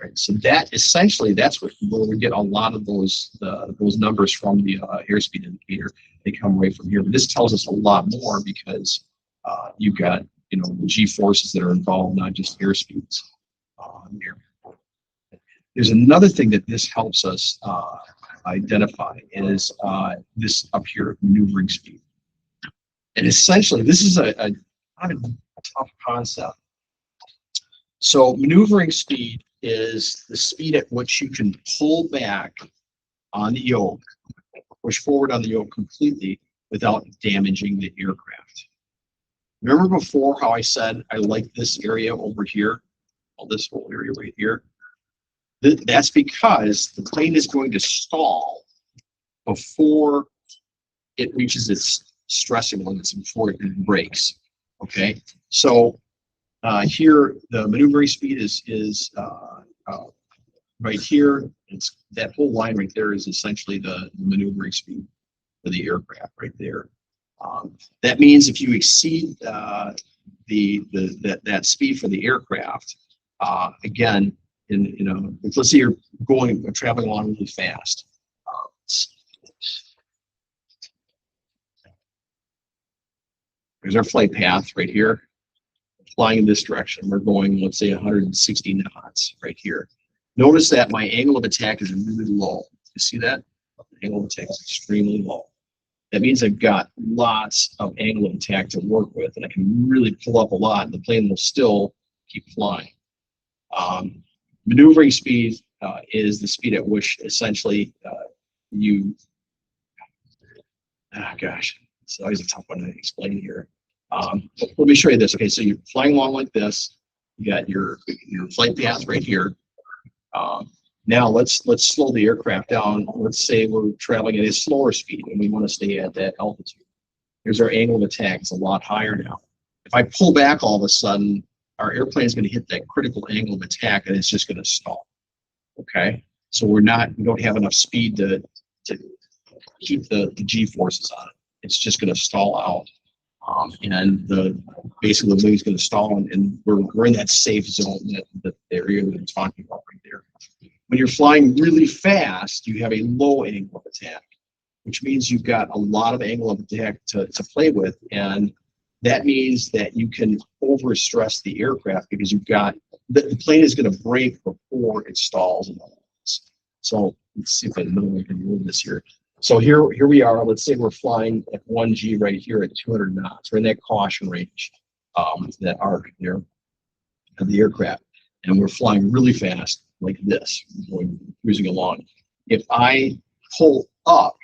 Right. So that essentially, that's where we get a lot of those numbers from the airspeed indicator. They come right from here. But this tells us a lot more because you've got the G forces that are involved, not just airspeeds. There's another thing that this helps us identify is this up here, maneuvering speed. And essentially, this is a kind of a tough concept. So maneuvering speed is the speed at which you can pull back on the yoke, push forward on the yoke completely without damaging the aircraft. Remember before how I said I like this area over here, this whole area right here? That's because the plane is going to stall before it reaches its stressing limits, before it brakes. Okay, so here the maneuvering speed is right here. It's that whole line right there is essentially the maneuvering speed for the aircraft right there. That means if you exceed that speed for the aircraft, again, let's say you're traveling along really fast. There's our flight path right here. Flying in this direction, we're going, let's say, 160 knots right here. Notice that my angle of attack is really low. You see that? The angle of attack is extremely low. That means I've got lots of angle of attack to work with, and I can really pull up a lot, and the plane will still keep flying. Maneuvering speed is the speed at which essentially gosh, it's always a tough one to explain here. Let me show you this. Okay, so you're flying along like this. You got your flight path right here. Now let's slow the aircraft down. Let's say we're traveling at a slower speed and we want to stay at that altitude. Here's our angle of attack. It's a lot higher now. If I pull back all of a sudden, our airplane is going to hit that critical angle of attack and it's just going to stall. Okay, so we don't have enough speed to keep the G forces on it. It's just going to stall out. And basically the wing's going to stall, and we're in that safe zone, that area that I'm talking about right there. When you're flying really fast, you have a low angle of attack, which means you've got a lot of angle of attack to play with, and that means that you can overstress the aircraft because you've got the plane is going to brake before it stalls. So let's see if I know I can move this here. So here we are. Let's say we're flying at 1G right here at 200 knots. We're in that caution range, that arc there of the aircraft, and we're flying really fast like this, going cruising along. If I pull up,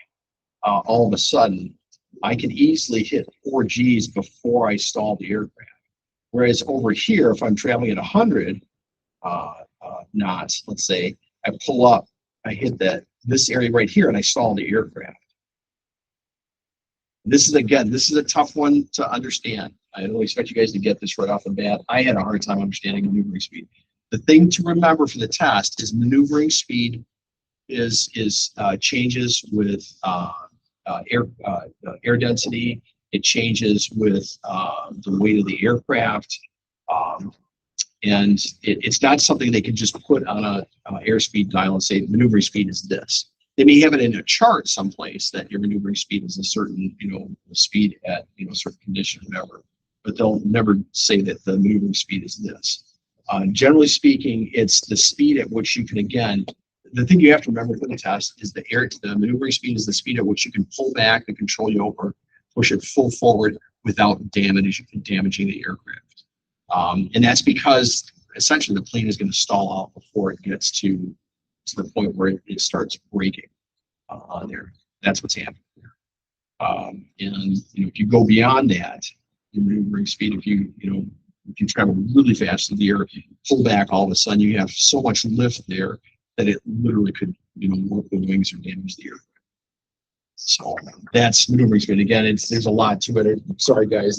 all of a sudden, I can easily hit 4 Gs before I stall the aircraft. Whereas over here, if I'm traveling at 100 knots, let's say, I pull up, I hit this area right here, and I stall the aircraft. This is a tough one to understand. I don't expect you guys to get this right off the bat. I had a hard time understanding maneuvering speed. The thing to remember for the test is maneuvering speed is changes with air density. It changes with the weight of the aircraft. And it's not something they can just put on a airspeed dial and say maneuvering speed is this. They may have it in a chart someplace that your maneuvering speed is a certain, speed at, a certain condition or whatever, but they'll never say that the maneuvering speed is this. Generally speaking, it's the speed at which you can, again, the thing you have to remember for the test is the maneuvering speed is the speed at which you can pull back the control yoke or push it full forward without damaging the aircraft. And that's because essentially the plane is going to stall out before it gets to the point where it starts braking on there. That's what's happening there. And if you go beyond that, your maneuvering speed, if you travel really fast in the air, pull back, all of a sudden you have so much lift there that it literally could, warp the wings or damage the aircraft. So that's maneuvering speed. Again, there's a lot to it. Sorry guys,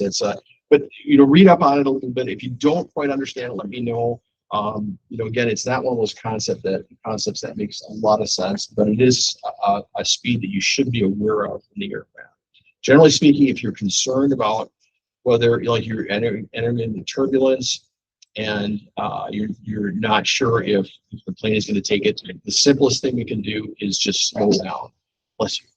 but read up on it a little bit. If you don't quite understand it, let me know. Again, it's not one of those concepts that makes a lot of sense, but it is a speed that you should be aware of in the aircraft. Generally speaking, if you're concerned about whether you're entering into turbulence and you're not sure if the plane is going to take it, the simplest thing we can do is just slow down. Bless you.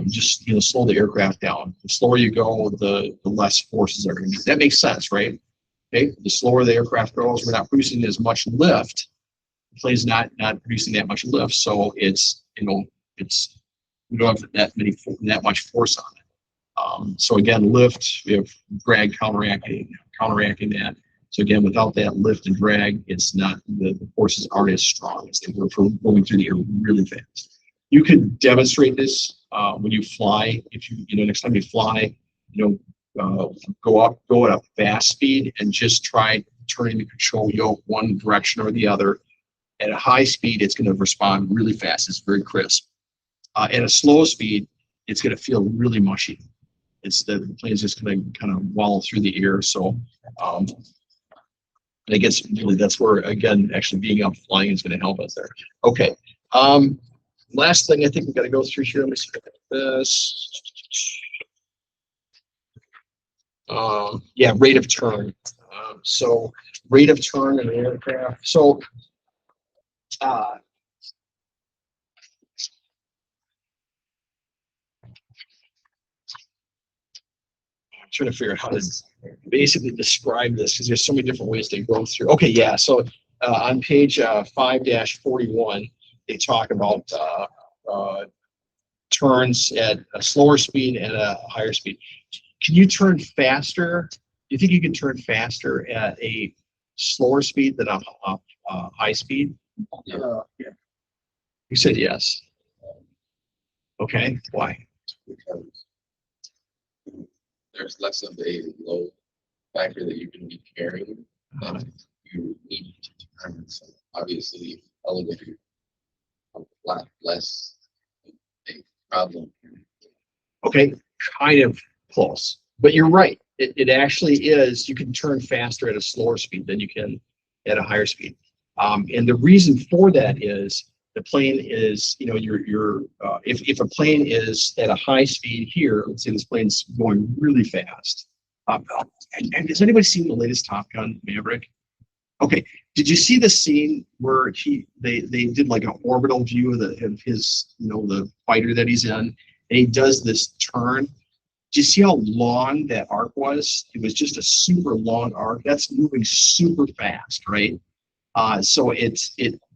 Just slow the aircraft down. The slower you go, the less forces are going to be. That makes sense, right? Okay. The slower the aircraft goes, we're not producing as much lift. The plane's not producing that much lift, so it's we don't have that much force on it. So again, lift, we have drag counteracting that. So again, without that lift and drag, it's not the forces aren't as strong as they were for going through the air really fast. You can demonstrate this when you fly. If you next time you fly, go at a fast speed and just try turning the control yoke one direction or the other. At a high speed, it's going to respond really fast. It's very crisp. At a slow speed, it's going to feel really mushy. The plane's just going to kind of wallow through the air. So, I guess really that's where, again, actually being up flying is going to help us there. Okay. Last thing I think we've got to go through here. Let me see this. Rate of turn. So rate of turn in an aircraft. So I'm trying to figure out how to basically describe this because there's so many different ways to go through. Okay, yeah. So on page 5-41, they talk about turns at a slower speed and a higher speed. Can you turn faster? Do you think you can turn faster at a slower speed than a high speed? Yeah. You said yes. Okay, why? Because there's less of a load factor that you can be carrying than you need to turn. So obviously, elevator a lot less a problem. Okay, kind of close, but you're right. It actually is. You can turn faster at a slower speed than you can at a higher speed. And the reason for that is the plane is, if a plane is at a high speed here, let's say this plane's going really fast. And has anybody seen the latest Top Gun Maverick? Okay, did you see the scene where they did like an orbital view of his, the fighter that he's in, and he does this turn? Do you see how long that arc was? It was just a super long arc. That's moving super fast, right? So it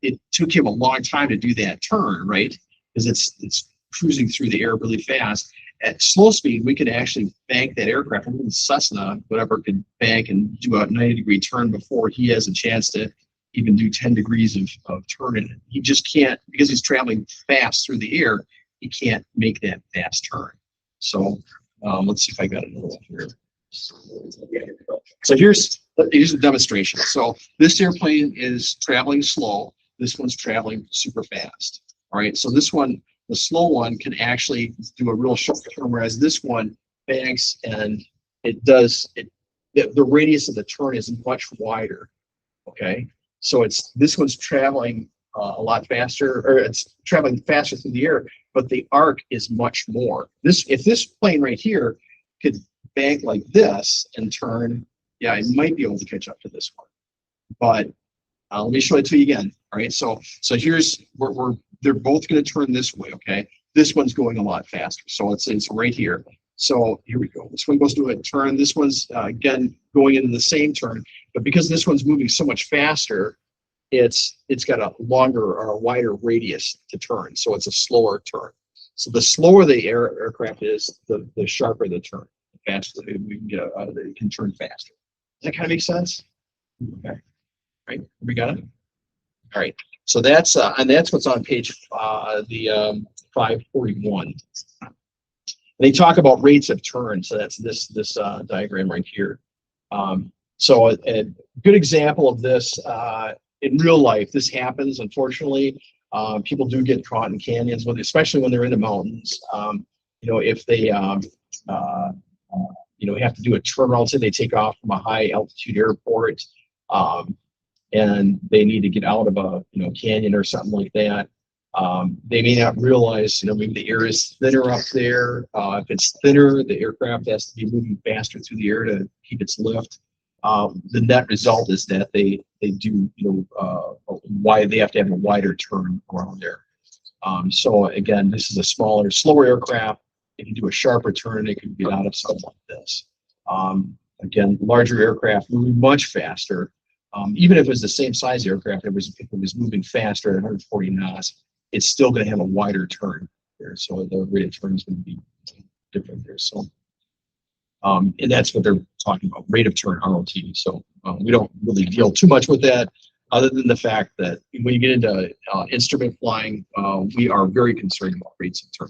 it took him a long time to do that turn, right? Because it's cruising through the air really fast. At slow speed, we could actually bank that aircraft. Even Cessna, whatever, could bank and do a 90-degree turn before he has a chance to even do 10 degrees of turning. He just can't, because he's traveling fast through the air, he can't make that fast turn. So let's see if I got another one here. So here's a demonstration. So this airplane is traveling slow. This one's traveling super fast. All right, so this one, the slow one, can actually do a real short turn, whereas this one banks and it does it. The radius of the turn is much wider. Okay, so this one's traveling a lot faster, or it's traveling faster through the air, but the arc is much more. If this plane right here could bank like this and turn, yeah, it might be able to catch up to this one. But let me show it to you again. All right, so here's they're both going to turn this way. Okay, this one's going a lot faster, so it's right here. So here we go. This one goes to a turn. This one's again going into the same turn, but because this one's moving so much faster, it's got a longer or a wider radius to turn, so it's a slower turn. So the slower the aircraft is, the sharper the turn. The faster we can get out of it, it can turn faster. Does that kind of make sense? Okay. Right, we got it. All right, so that's what's on page 541. They talk about rates of turn. So that's this diagram right here. So a good example of this in real life. This happens, unfortunately. People do get caught in canyons, especially when they're in the mountains. If they have to do a turnaround, say they take off from a high altitude airport. And they need to get out of a canyon or something like that. They may not realize maybe the air is thinner up there. If it's thinner, the aircraft has to be moving faster through the air to keep its lift. The net result is that they do why they have to have a wider turn around there. So again, this is a smaller, slower aircraft. If you do a sharper turn, it can get out of something like this. Again, larger aircraft moving much faster. Even if it was the same size aircraft, if it was moving faster at 140 knots, it's still going to have a wider turn there. So the rate of turn is going to be different there. So, and that's what they're talking about, rate of turn, ROT. So we don't really deal too much with that, other than the fact that when you get into instrument flying, we are very concerned about rates of turn.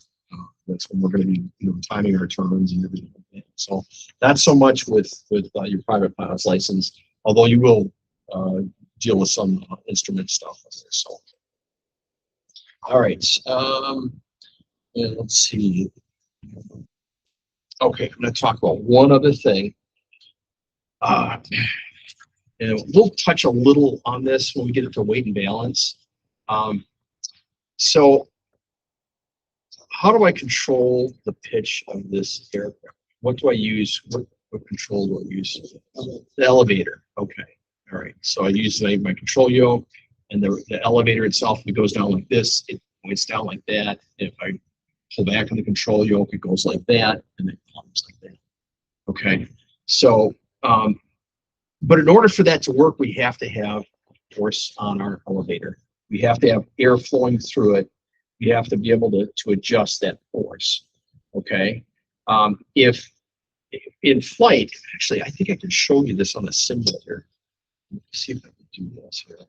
That's when we're going to be timing our turns and everything like that. So not so much with your private pilot's license, although you will deal with some instrument stuff. So, all right. And let's see. Okay, I'm going to talk about one other thing. And we'll touch a little on this when we get into weight and balance. So, how do I control the pitch of this aircraft? What do I use? What control do I use? The elevator. Okay. All right, so I use my control yoke, and the elevator itself, if it goes down like this, it points down like that. If I pull back on the control yoke, it goes like that, and it comes like that. Okay, so, but in order for that to work, we have to have force on our elevator. We have to have air flowing through it. We have to be able to adjust that force. Okay, if in flight, actually, I think I can show you this on the simulator. Let's see if I can do this here.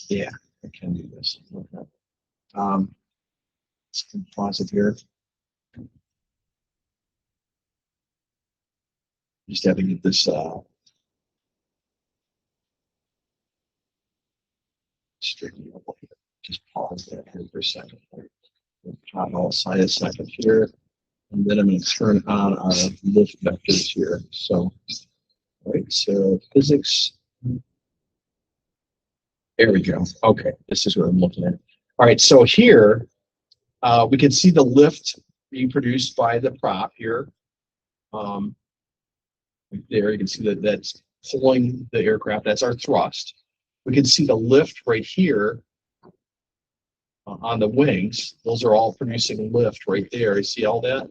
Yeah, I can do this. Let's pause it here. Just have to get this straightened up. Just pause that here for a second. I'll sign a second here, and then I'm going to turn on our lift vectors here. So. All right, so physics. There we go. Okay, this is what I'm looking at. All right, so here we can see the lift being produced by the prop here. Right there, you can see that that's pulling the aircraft. That's our thrust. We can see the lift right here on the wings. Those are all producing lift right there. You see all that?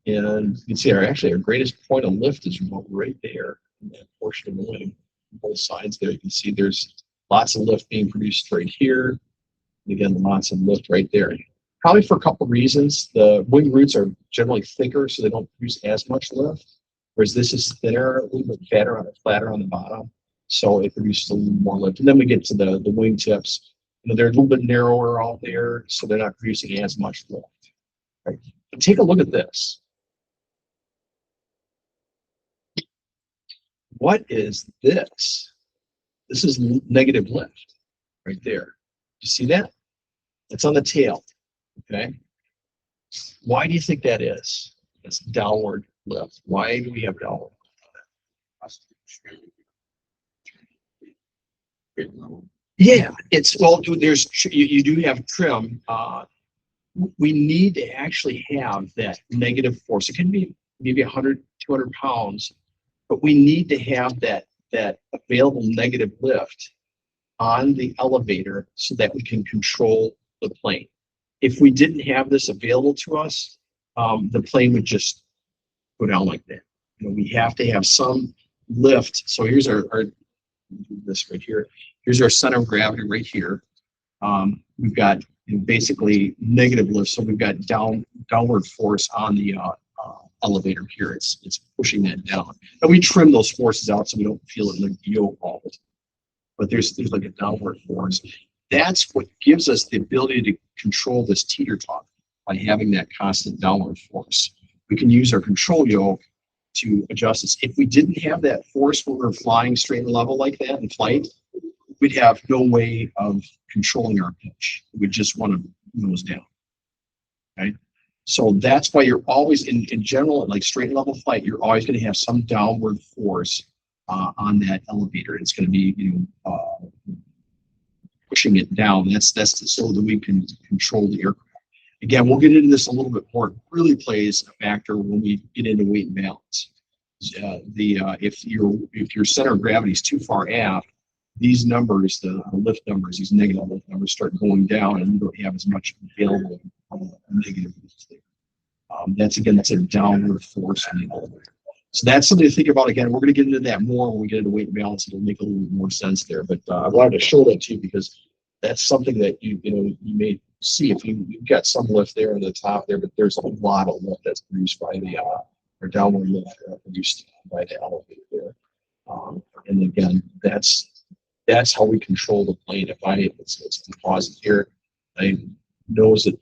And you can see our greatest point of lift is right there in that portion of the wing. both sides there. You can see there's lots of lift being produced right here. And again, lots of lift right there. Probably for a couple of reasons. The wing roots are generally thicker, so they don't produce as much lift. Whereas this is thinner, a little bit flatter on the bottom. So it produces a little more lift. And then we get to the wing tips. They're a little bit narrower out there, so they're not producing as much lift. Right? But take a look at this. What is this? This is negative lift right there. You see that? It's on the tail. Okay. Why do you think that is? It's downward lift. Why do we have downward lift? Yeah, it's well. There's you do have trim. We need to actually have that negative force. It can be maybe 100, 200 pounds, but we need to have that available negative lift on the elevator so that we can control the plane. If we didn't have this available to us, the plane would just go down like that. We have to have some lift. So here's our this right here. Here's our center of gravity right here. We've got basically negative lift, so we've got downward force on the elevator here. It's pushing that down. And we trim those forces out so we don't feel it in the yoke all the time. But there's like a downward force. That's what gives us the ability to control this teeter-totter by having that constant downward force. We can use our control yoke to adjust this. If we didn't have that force when we're flying straight and level like that in flight, we'd have no way of controlling our pitch. We'd just want to nose down. Okay? So that's why you're always, in general, like straight and level flight, you're always going to have some downward force on that elevator. It's going to be, pushing it down. That's so that we can control the aircraft. Again, we'll get into this a little bit more. It really plays a factor when we get into weight and balance. If your center of gravity is too far aft, these numbers, the lift numbers, these negative lift numbers start going down, and you don't have as much available negative lift there. That's a downward force on the elevator. So that's something to think about. Again, we're going to get into that more when we get into weight and balance. It'll make a little bit more sense there. But I wanted to show that to you because that's something that you may see if you've got some lift there in the top there, but there's a lot of lift that's produced by the or downward lift produced by the elevator there. And again, that's how we control the plane. If it's pause it here, I nose it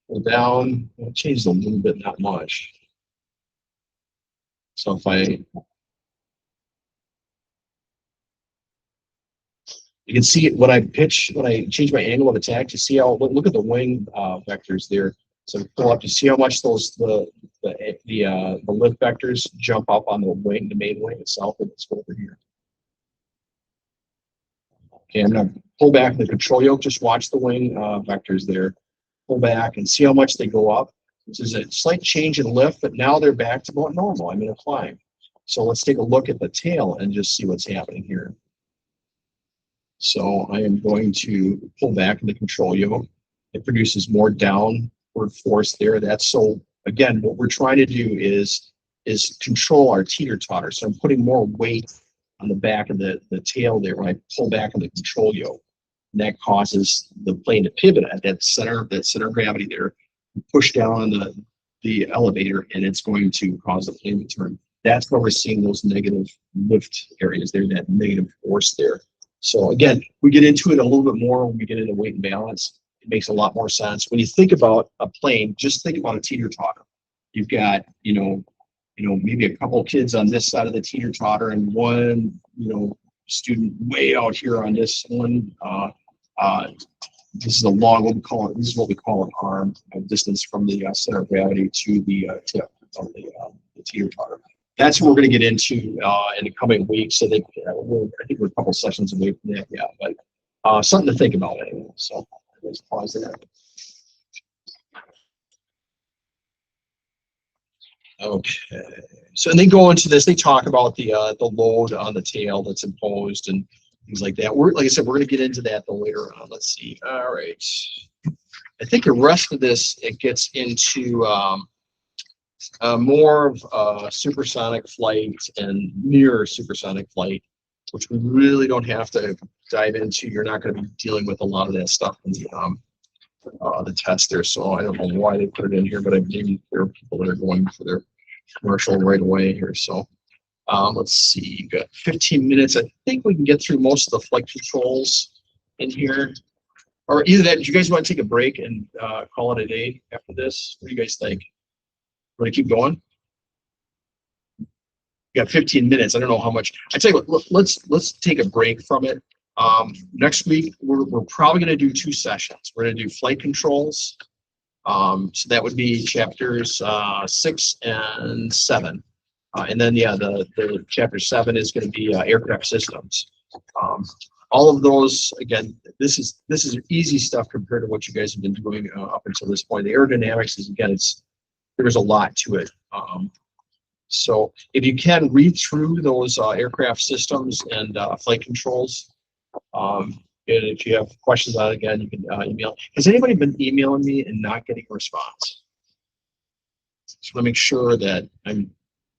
pull down. I'll change it a little bit, not much. So if you can see it when I change my angle of attack, you see how, look at the wing vectors there. So pull up, you see how much the lift vectors jump up on the wing, the main wing itself, and it's over here. Okay, I'm gonna pull back the control yoke, just watch the wing vectors there. Pull back and see how much they go up. This is a slight change in lift, but now they're back to about normal. I'm in a climb. So let's take a look at the tail and just see what's happening here. So I am going to pull back in the control yoke. It produces more downward force there. That's so, again, what we're trying to do is control our teeter-totter. So I'm putting more weight on the back of the tail there when I pull back on the control yoke. And that causes the plane to pivot at that center of gravity there, push down on the elevator, and it's going to cause the plane to turn. That's where we're seeing those negative lift areas there, that negative force there. So again, we get into it a little bit more when we get into weight and balance. It makes a lot more sense. When you think about a plane, just think about a teeter-totter. You've got, maybe a couple of kids on this side of the teeter-totter and one, student way out here on this one. This is a long, this is what we call an arm, a distance from the center of gravity to the tip of the teeter-totter. That's what we're going to get into in the coming weeks. So I think we're a couple sessions away from that, yeah. But something to think about anyway. So let's pause there. Okay. So and they go into this. They talk about the load on the tail that's imposed and things like that. Like I said, we're going to get into that later on. Let's see. All right. I think the rest of this, it gets into more of supersonic flight and near supersonic flight. which we really don't have to dive into. You're not going to be dealing with a lot of that stuff in the test there. So I don't know why they put it in here, but I maybe there are people that are going for their commercial right away here. So let's see, you've got 15 minutes. I think we can get through most of the flight controls in here. Or either that, do you guys want to take a break and call it a day after this? What do you guys think? Want to keep going? You got 15 minutes. I don't know how much. I tell you what, let's take a break from it. Next week, we're probably going to do 2 sessions. We're going to do flight controls. So that would be chapters 6 and 7. And then, yeah, the chapter 7 is going to be aircraft systems. All of those, again, this is easy stuff compared to what you guys have been doing up until this point. The aerodynamics is, again, there's a lot to it. So if you can read through those aircraft systems and flight controls, and if you have questions on it, again, you can email. Has anybody been emailing me and not getting a response? Just want to make sure that I'm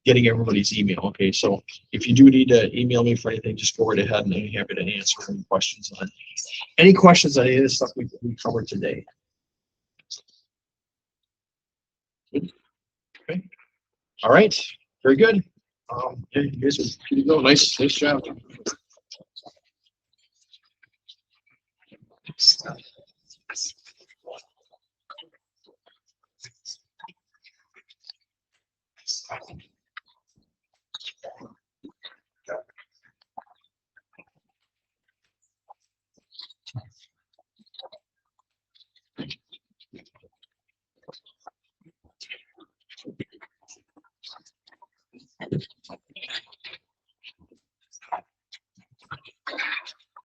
getting everybody's email. Okay, so if you do need to email me for anything, just go right ahead, and I'm happy to answer any questions on it. Any questions on any of this stuff we covered today? Okay. All right. Very good. Yeah, you guys are pretty good. Nice job.